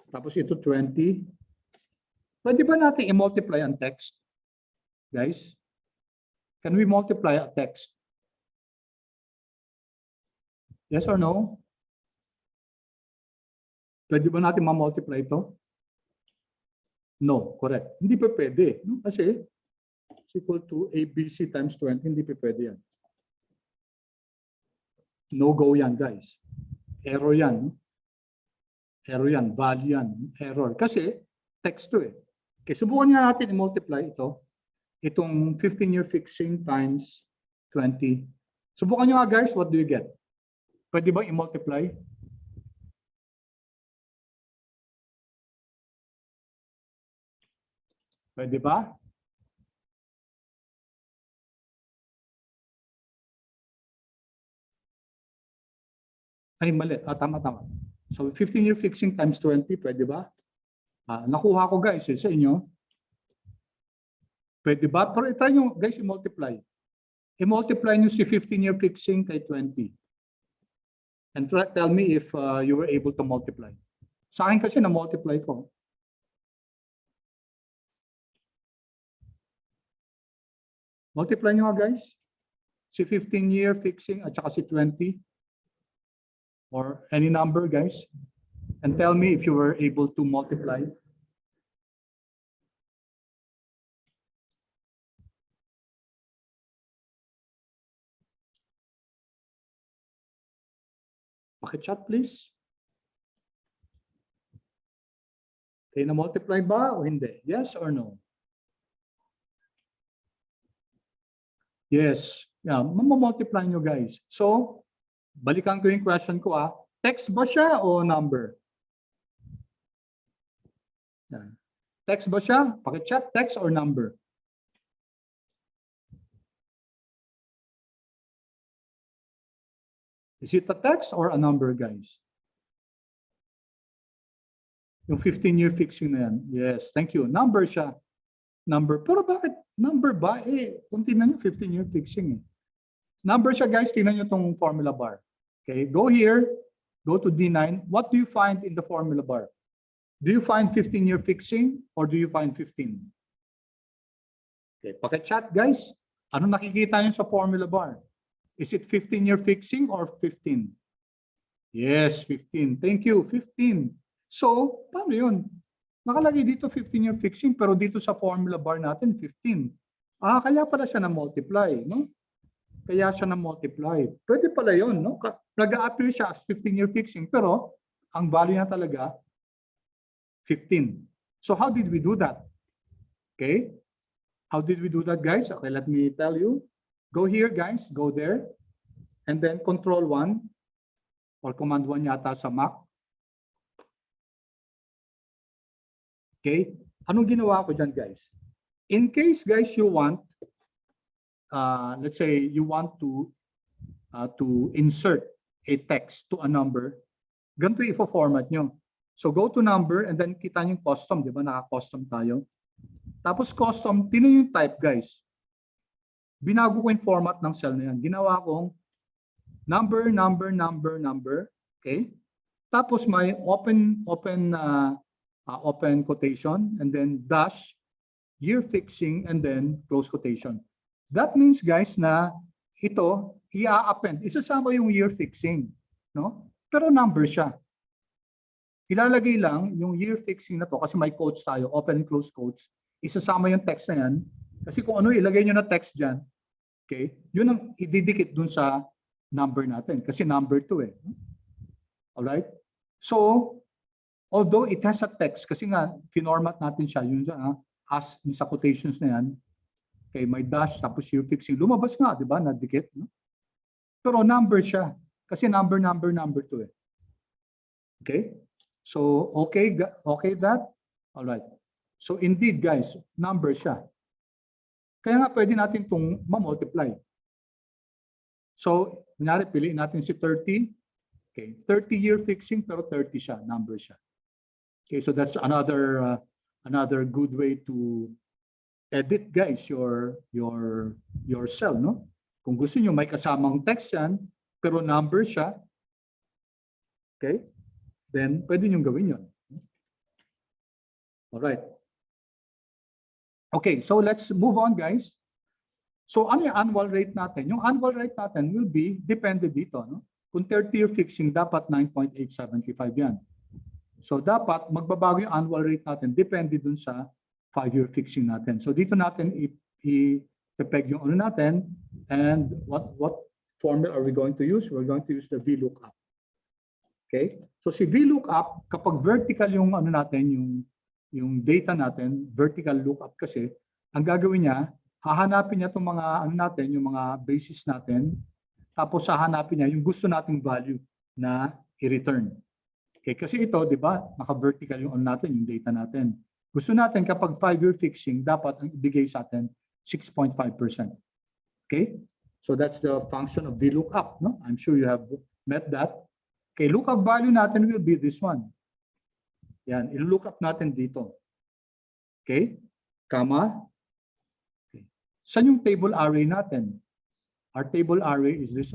Tapos ito 20. Pwede ba natin i-multiply ang text? Guys, can we multiply a text? Yes or no? Pwede ba natin ma-multiply ito? No, correct. Hindi pa pwede. No? Kasi it's equal to ABC times 20. Hindi pa pwede yan. No-go yan, guys. Error yan. Error yan. Value yan. Error. Kasi text to eh. Okay, subukan nga natin i-multiply ito. Itong 15-year fixing times 20. Subukan nyo nga, guys. What do you get? Pwede ba i-multiply? Pwede ba? Ay, mali. Tama. So, 15-year fixing times 20, pwede ba? Nakuha ko, guys, sa inyo. Pwede ba? Pero try nyo, guys, i-multiply. I-multiply nyo si 15-year fixing kay 20. And tell me if you were able to multiply. Sa akin kasi na-multiply ko. Multiply nyo nga, guys. Si 15-year fixing at saka si 20. Or any number, guys. And tell me if you were able to multiply. Paki-chat, please. Okay, na-multiply ba o hindi? Yes or no? Yes. Yeah, mamamultiply nyo, guys. So, balikan ko yung question ko. Text ba siya o number? Yeah. Text ba siya? Paki-chat, text or number? Is it a text or a number, guys? Yung 15-year fixing na yan. Yes, thank you. Number siya. Number. Pero bakit number ba? Kung tingnan nyo, 15-year fixing. Number siya, guys. Tingnan nyo itong formula bar. Okay, go here. Go to D9. What do you find in the formula bar? Do you find 15-year fixing or do you find 15? Okay, paki-chat, guys. Ano nakikita nyo sa formula bar? Is it 15-year fixing or 15? Yes, 15. Thank you, 15. So, paano yun? Nakalagay dito 15-year fixing pero dito sa formula bar natin 15. Kaya pala siya na-multiply, no? Kaya siya na-multiply. Pwede pala yun, no? Nag-a-appear siya as 15-year fixing pero ang value niya talaga 15. So, how did we do that? Okay? How did we do that, guys? Okay, let me tell you. Go here, guys. Go there. And then Control 1 or Command 1 yata sa Mac. Okay? Anong ginawa ko dyan, guys? In case, guys, you want, let's say you want to insert a text to a number, ganito i-format nyo. So go to number and then kita nyo yung custom, di ba? Naka-custom tayo. Tapos custom, tinan yung type, guys. Binago ko yung format ng cell na yan. Ginawa kong number. Okay? Tapos may open quotation and then dash, year fixing, and then close quotation. That means, guys, na ito, i-append. Isasama yung year fixing. No? Pero number siya. Ilalagay lang yung year fixing na to kasi may quotes tayo, open and close quotes. Isasama yung text na yan. Kasi kung ano ilagay nyo na text dyan, okay, yun ang ididikit dun sa number natin. Kasi number 2 eh. Alright? So, although it has a text, kasi nga, finormat natin siya, yun as yung sa quotations na yan, okay, may dash, tapos year fixing. Lumabas nga, di ba? Nadikit. No? Pero number siya. Kasi number 2 eh. Okay? So, okay that? Alright. So, indeed, guys, number siya. Kaya nga pwede natin itong ma-multiply. So, kunyari, piliin natin si 30. Okay, 30-year fixing, pero 30 siya, number siya. Okay, so that's another good way to edit, guys, your cell, no? Kung gusto niyo may kasamang text yan, pero number siya, okay? Then pwede niyo gawin 'yon. All right. Okay, so let's move on, guys. So ano yung annual rate natin? Yung annual rate natin will be depende dito, no? Kung 30-year fixing, dapat 9.875 yan. So dapat magbabago yung annual rate natin depende dun sa 5-year fixing natin. So dito natin i-peg yung ano natin, and what formula are we going to use? We're going to use the VLOOKUP. Okay? So si VLOOKUP, kapag vertical yung ano natin, yung data natin, vertical lookup kasi, ang gagawin niya, hahanapin niya itong mga ano natin, yung mga basis natin, tapos hahanapin niya yung gusto nating value na i-return. Okay, kasi ito, di ba, naka-vertical yung ano natin, yung data natin. Gusto natin kapag 5-year fixing, dapat ang ibigay sa atin 6.5%. Okay? So that's the function of VLOOKUP, no? I'm sure you have met that. Okay, lookup value natin will be this one. Yan, i-look up natin dito. Okay? Comma. Okay. Saan yung table array natin? Our table array is this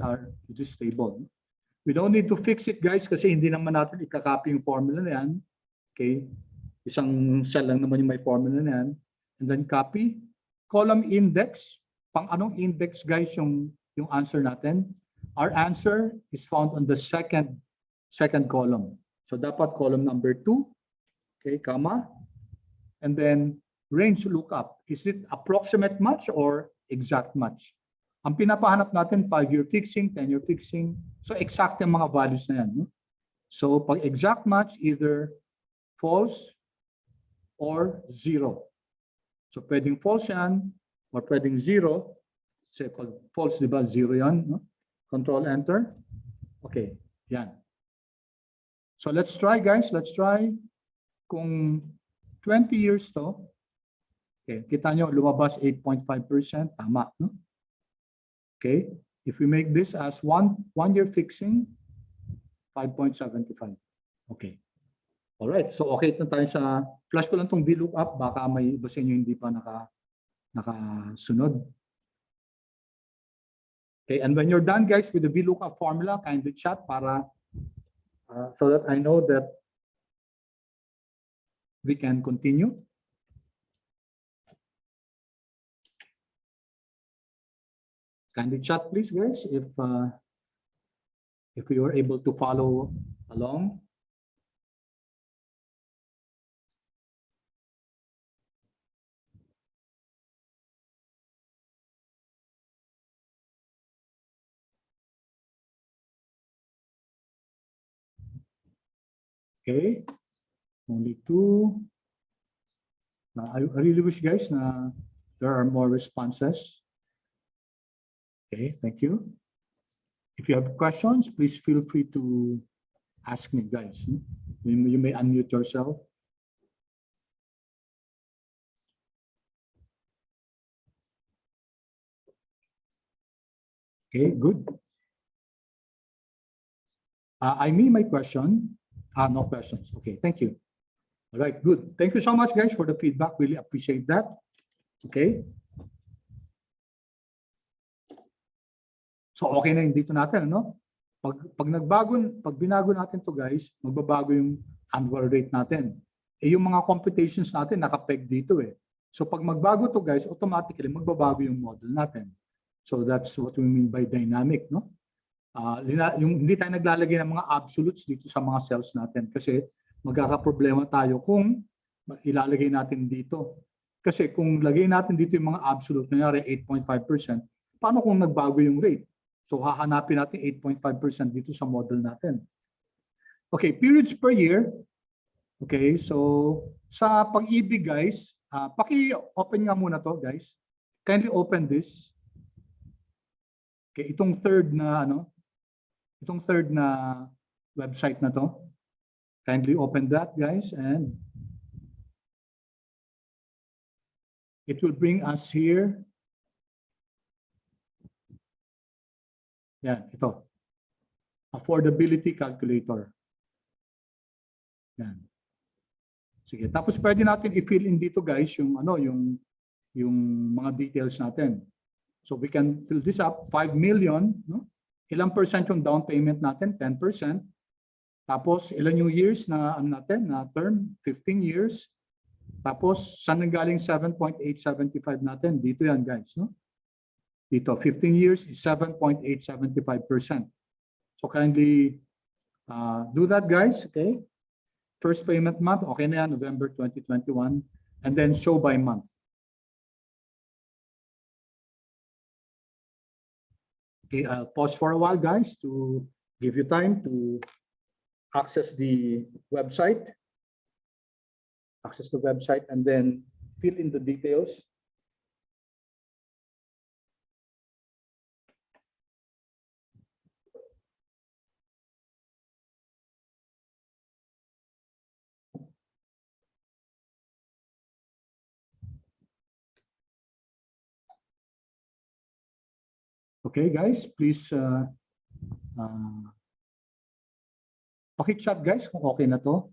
table. We don't need to fix it, guys, kasi hindi naman natin ikakopy yung formula na yan. Okay? Isang cell lang naman yung may formula na yan. And then copy. Column index. Pang anong index, guys, yung answer natin? Our answer is found on the second column. So dapat column number 2. Okay, comma. And then range lookup. Is it approximate match or exact match? Ang pinapahanap natin, 5-year fixing, 10-year fixing. So exact yung mga values na yan. No? So pag exact match, either false or 0. So pwedeng false yan or pwedeng 0. So pag false, di ba, 0 yan. No? Control Enter. Okay, yan. So let's try, guys. Let's try. Kung 20 years to, okay, kita nyo, lumabas 8.5%, tama, no? Okay, if we make this as one-year fixing, 5.75. Okay. All right, so okay na tayo sa, flash ko lang itong VLOOKUP, baka may iba sa inyo hindi pa nakasunod. Okay, and when you're done, guys, with the VLOOKUP formula, kindly chat para so that I know that we can continue. Kindly chat, please, guys, if you are able to follow along. Okay. Only 2. I really wish, guys, there are more responses. Okay, thank you. If you have questions, please feel free to ask me, guys. You may unmute yourself. Okay, good. I mean my question. No questions. Okay, thank you. All right, good. Thank you so much, guys, for the feedback. Really appreciate that. Okay. So okay na yung dito natin, ano? Pag binago natin to, guys, magbabago yung annual rate natin. Eh yung mga computations natin nakapeg dito eh. So pag magbago to, guys, automatically magbabago yung model natin. So that's what we mean by dynamic, no? Yung hindi tayo naglalagay ng mga absolutes dito sa mga cells natin kasi magkakaproblema tayo kung ilalagay natin dito. Kasi kung lagay natin dito yung mga absolute, nangyari 8.5%, paano kung nagbago yung rate? So hahanapin natin 8.5% dito sa model natin. Okay, periods per year. Okay, so sa pag-ibig, guys, paki-open nga muna to, guys. Kindly open this. Okay, itong third na website na to. Kindly open that, guys, and it will bring us here. Yan, ito. Affordability calculator. Yan. Sige, tapos pwede natin i-fill in dito, guys, yung yung mga details natin. So we can fill this up, 5 million, no? Ilang percent yung down payment natin? 10%. Tapos ilan yung years na natin, na term? 15 years. Tapos, saan nanggaling 7.875 natin? Dito yan, guys. No? Dito, 15 years is 7.875%. So kindly do that, guys. Okay. First payment month, okay na yan, November 2021. And then show by month. Okay, I'll pause for a while, guys, to give you time to access the website. Access the website and then fill in the details. Okay, guys, please paki-chat, guys, kung okay na to.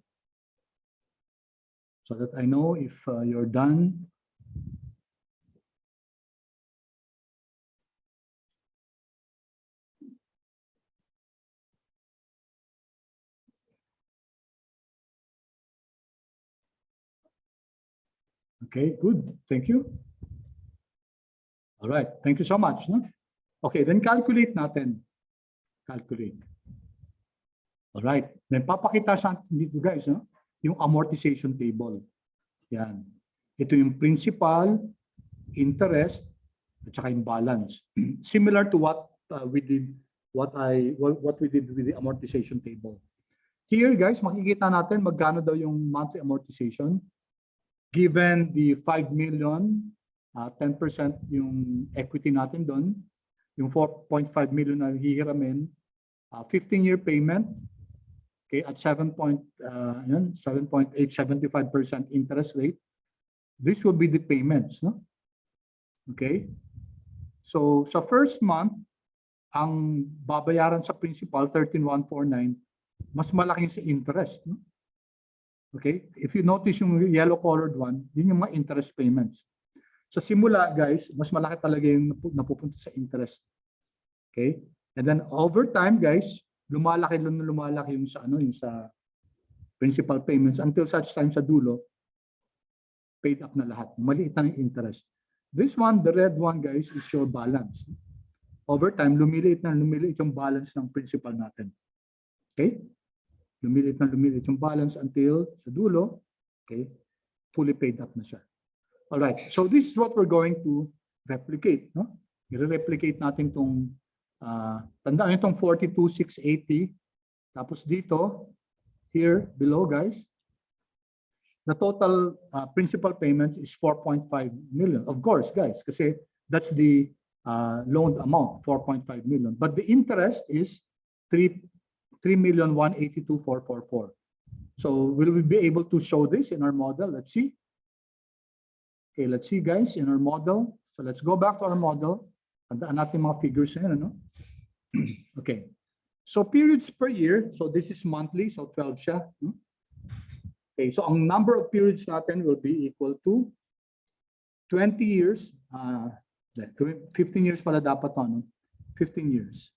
So that I know if you're done. Okay, good. Thank you. All right. Thank you so much. No? Okay, then calculate natin. Calculate. All right. Then papakita sa dito, guys, no? Yung amortization table. Yan. Ito yung principal, interest, at saka yung balance. Similar to what we did with the amortization table. Here, guys, makikita natin magkano daw yung monthly amortization. Given the 5 million, 10% yung equity natin doon, yung 4.5 million na hihiramin, 15-year payment, okay, at 7.875% interest rate. This will be the payments, no? Okay? So sa first month, ang babayaran sa principal 13,149, mas malaki sa interest, no? Okay? If you notice yung yellow colored one, yun yung mga interest payments. Sa simula, guys, mas malaki talaga yung napupunta sa interest. Okay? And then over time, guys, lumalaki yung sa yung sa principal payments until such time sa dulo paid up na lahat. Maliit na yung interest. This one, the red one, guys, is your balance. Over time, lumiliit yung balance ng principal natin. Okay? Lumiliit yung balance until sa dulo, okay, fully paid up na siya. All right. So this is what we're going to replicate, no? I-replicate natin tong tandaan itong 42,680. Tapos dito, here below, guys, the total principal payments is 4.5 million. Of course, guys, kasi that's the loaned amount, 4.5 million. But the interest is 3,182,444. So will we be able to show this in our model? Let's see. Okay, let's see, guys, in our model. So let's go back to our model. Tandaan natin mga figures na yun, ano? Okay. So periods per year. So this is monthly. So 12 siya. Okay. So ang number of periods natin will be equal to 20 years. 15 years pala dapat to, no? 15 years.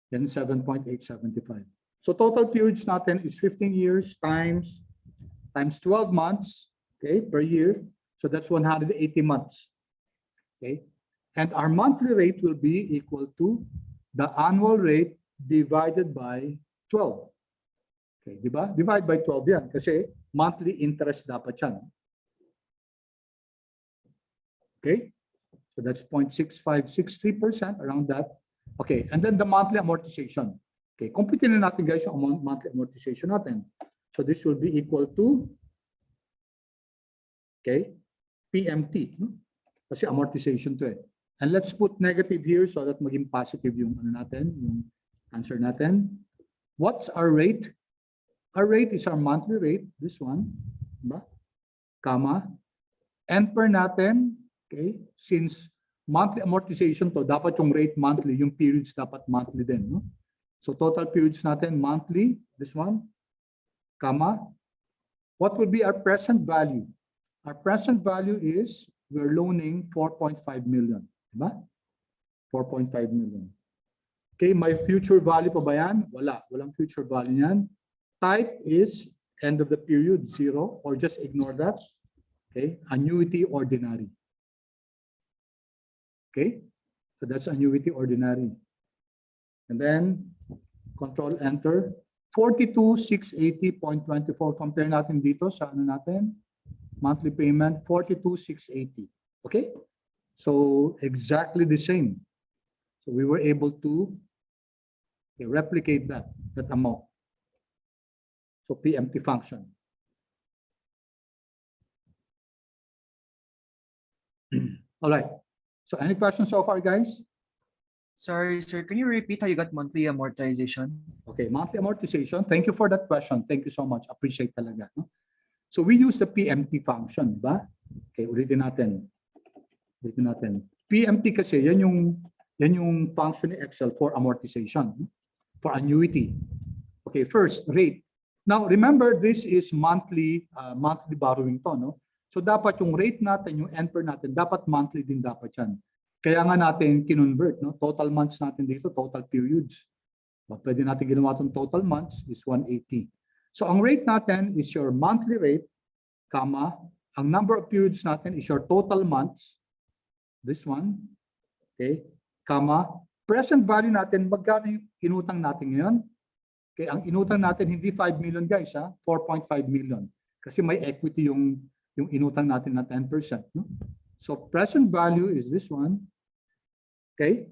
Then 7.875. So total periods natin is 15 years times 12 months, okay, per year. So that's 180 months. Okay. And our monthly rate will be equal to the annual rate divided by 12. Okay, di ba? Divide by 12 yan kasi monthly interest dapat yan. Okay? So that's 0.6563%, around that. Okay, and then the monthly amortization. Okay, compute na natin, guys, yung monthly amortization natin. So this will be equal to, okay, PMT, no? Kasi amortization to eh. And let's put negative here so that maging positive yung ano natin, yung answer natin. What's our rate? Our rate is our monthly rate, this one, diba? Comma. And per natin, okay, since monthly amortization to, dapat yung rate monthly, yung periods dapat monthly din, no? So total periods natin monthly, this one, comma. What will be our present value? Our present value is we're loaning 4.5 million, diba? 4.5 million. Okay, my future value pa ba yan? Wala, walang future value yan. Type is end of the period, 0, or just ignore that. Okay, annuity ordinary. Okay, so that's annuity ordinary. And then control enter. 42,680.24. Compare natin dito sa ano natin. Monthly payment, 42,680. Okay? So exactly the same. So we were able to replicate that amount. So PMT function. All right. So any questions so far, guys? Sorry, sir. Can you repeat how you got monthly amortization? Okay, monthly amortization. Thank you for that question. Thank you so much. Appreciate talaga. No? So we use the PMT function, ba? Okay, ulitin natin. Ulitin natin. PMT kasi yan yung function ni Excel for amortization, for annuity. Okay, first rate. Now remember, this is monthly borrowing to, no? So dapat yung rate natin, yung NPER natin, dapat monthly din dapat yan. Kaya nga natin kinonvert, no? Total months natin dito, total periods. Pwede natin ginawa itong total months is 180. So ang rate natin is your monthly rate, comma, ang number of periods natin is your total months, this one, okay, comma, present value natin, magkano yung inutang natin ngayon? Okay, ang inutang natin hindi 5 million guys, 4.5 million. Kasi may equity yung inutang natin na 10%. No? So present value is this one. Okay?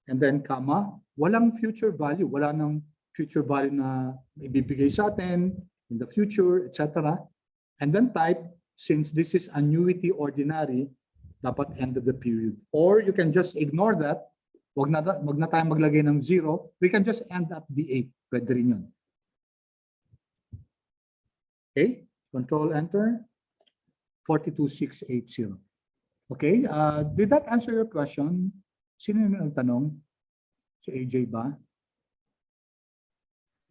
And then comma, walang future value. Wala nang future value na ibibigay sa atin in the future, etc. And then type, since this is annuity ordinary, dapat end of the period. Or you can just ignore that. Wag na tayong maglagay ng 0. We can just end at the 8. Pwede rin yun. Okay? Control enter. 42,680. Okay, did that answer your question? Sino yung nagtanong? Si AJ ba?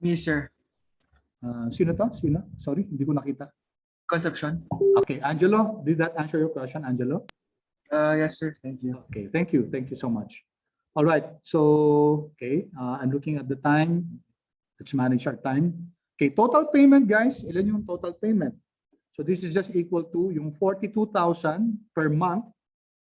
Me, sir. Sino to? Sino? Sorry, hindi ko nakita. Conception? Okay, Angelo, did that answer your question, Angelo? Yes, sir. Thank you. Okay, thank you. Thank you so much. All right, so, okay, I'm looking at the time. Let's manage our time. Okay, total payment, guys. Ilan yung total payment? So this is just equal to yung 42,000 per month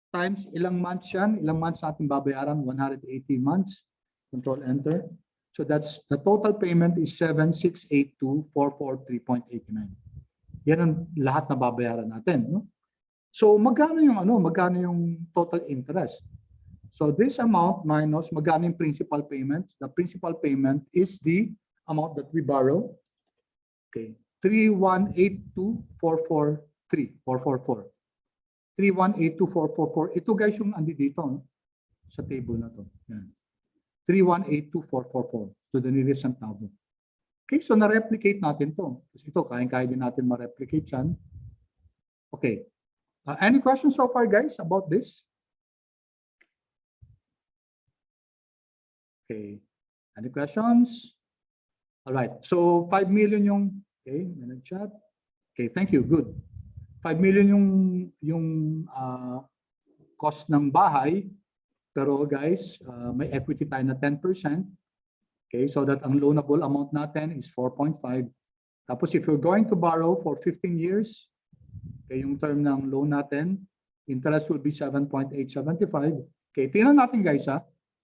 times ilang months yan? Ilang months natin babayaran? 180 months. Control enter. So that's the total payment is 7,682,443.89. Yan ang lahat na babayaran natin, no? So magkano yung total interest? So this amount minus magkano yung principal payments? The principal payment is the amount that we borrow. Okay. 3,182,444. 3,182,444. Ito guys yung andi dito, no? Sa table na to. Yan. 3,182,444 to the nearest centavo. Okay, so na-replicate natin to. Kasi ito, kaya din natin ma-replicate yan. Okay. Any questions so far, guys, about this? Okay. Any questions? All right. So 5 million yung okay, chat. Okay, thank you. Good. 5 million yung cost ng bahay. Pero guys, may equity tayo na 10%. Okay, so that ang loanable amount natin is 4.5. Tapos if you're going to borrow for 15 years, okay, yung term ng loan natin, interest will be 7.875. Okay, tingnan natin guys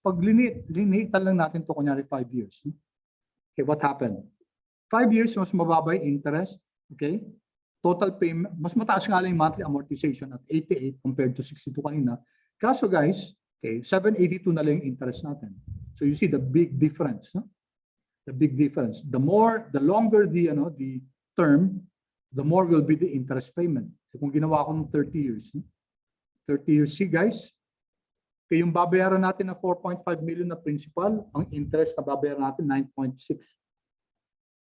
Pag linitan lang natin to kunyari 5 years. Okay, what happened? 5 years, mas mababa yung interest. Okay? Total payment, mas mataas nga lang yung monthly amortization at 88 compared to 62 kanina. Kaso guys, okay, 782 na lang yung interest natin. So you see the big difference. No? The big difference. The longer the term, the more will be the interest payment. So kung ginawa ko ng 30 years. 30 years, see guys, kaya yung babayaran natin na 4.5 million na principal, ang interest na babayaran natin 9.6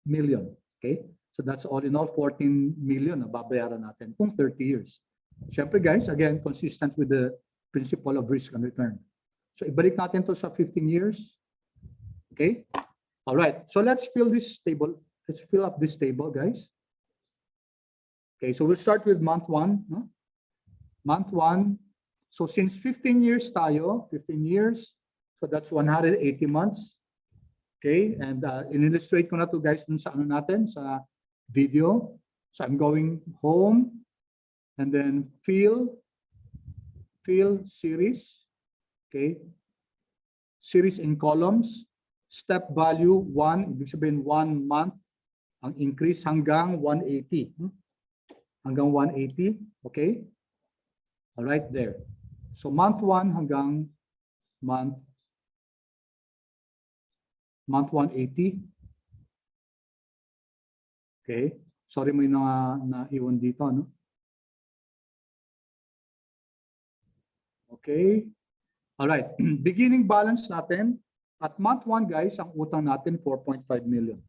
million. Okay? So that's all in all 14 million na babayaran natin kung 30 years. Siyempre guys, again, consistent with the principle of risk and return. So ibalik natin to sa 15 years. Okay? All right. So let's fill this table. Let's fill up this table, guys. Okay, so we'll start with month 1. No? Month 1. So since 15 years tayo, 15 years, so that's 180 months. Okay, and in-illustrate ko na to guys dun sa ano natin, sa video. So I'm going home and then fill series. Okay. Series in columns. Step value 1, ibig sabihin 1 month. Ang increase hanggang 180. Hanggang 180. Okay. All right, there. So month 1 hanggang month 180. Okay. Sorry, may naiwan dito, no? Okay. All right. Beginning balance natin. At month 1, guys, ang utang natin 4.5 million.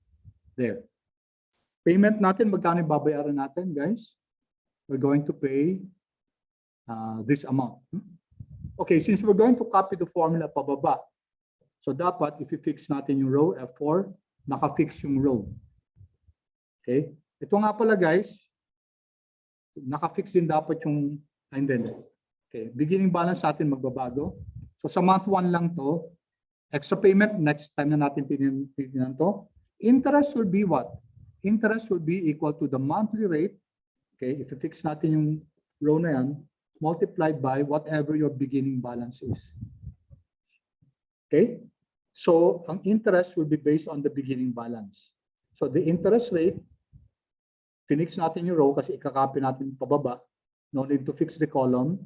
There. Payment natin, magkano yung babayaran natin, guys? We're going to pay this amount. Okay, since we're going to copy the formula pababa, so dapat if i-fix natin yung row F4, naka-fix yung row. Okay? Ito nga pala, guys, naka-fix din dapat yung, and then, okay, beginning balance natin magbabago. So sa month 1 lang to, extra payment, next time na natin tingnan to. Interest will be what? Interest will be equal to the monthly rate. Okay, if i-fix natin yung row na yan, multiplied by whatever your beginning balance is. Okay? So, ang interest will be based on the beginning balance. So, the interest rate, finix natin yung row kasi ikakopy natin pababa. No need to fix the column.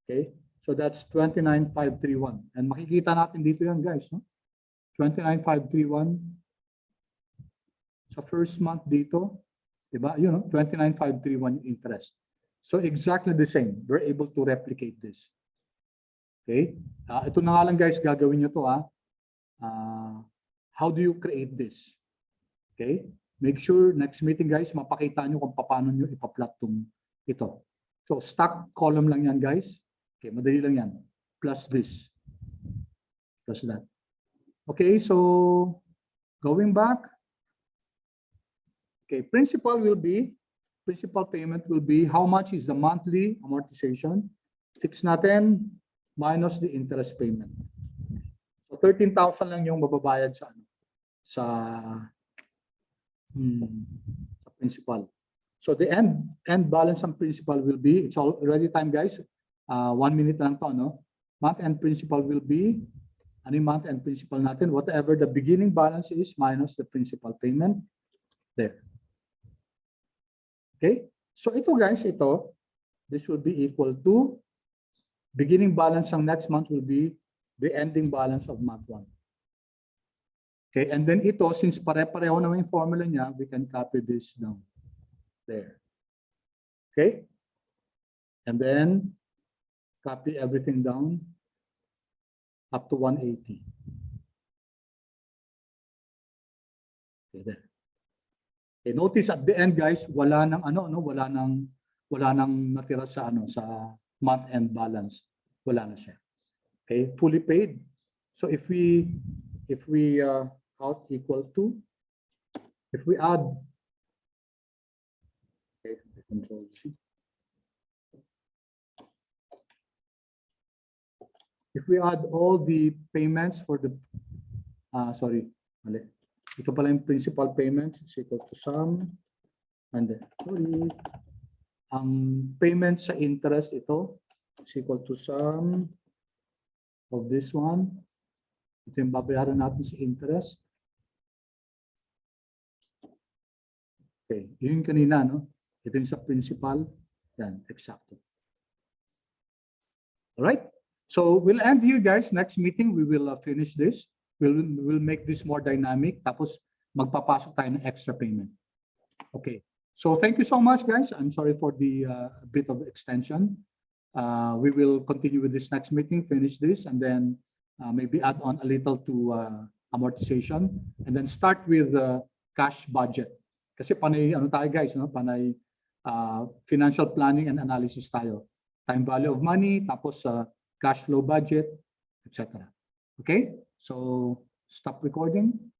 Okay? So, that's 29,531. And makikita natin dito yan, guys. No? 29,531. Sa first month dito, diba? You know, 29,531 yung interest. So, exactly the same. We're able to replicate this. Okay? Ito na nga lang, guys, gagawin nyo to. How do you create this? Okay? Make sure next meeting, guys, mapakita nyo kung paano nyo ipa-plot ito. So, stack column lang yan, guys. Okay, madali lang yan. Plus this. Plus that. Okay, so going back. Okay, principal payment will be how much is the monthly amortization. Fix natin minus the interest payment. So 13,000 lang yung mababayad sa principal. So the end balance ng principal will be, it's already time, guys. 1 minute lang to, no? Month end principal will be, ano yung month end principal natin? Whatever the beginning balance is minus the principal payment. There. Okay? So ito, guys, this will be equal to beginning balance ng next month will be the ending balance of month 1. Okay, and then ito, since pare-pareho naman yung formula niya, we can copy this down. There. Okay? And then, copy everything down up to 180. Okay, there. Okay, notice at the end, guys, wala nang wala nang natira sa sa month-end balance. Wala na siya. Okay, fully paid. So if we out equal to, if we add, okay, control C. If we add all the payments for the, sorry, mali. Ito pala yung principal payments is equal to sum, and then, sorry, ang payment sa interest ito is equal to sum of this one. Ito yung babayaran natin sa interest. Okay, yun kanina, no? Ito yung sa principal. Yan, exacto. All right. So we'll end here, guys. Next meeting, we will finish this. We'll make this more dynamic. Tapos magpapasok tayo ng extra payment. Okay. So thank you so much, guys. I'm sorry for the bit of extension. We will continue with this next meeting, finish this, and then maybe add on a little to amortization, and then start with cash budget. Kasi panay, ano tayo, guys, no? Panay financial planning and analysis tayo. Time value of money, tapos cash flow budget, etc. Okay? So stop recording.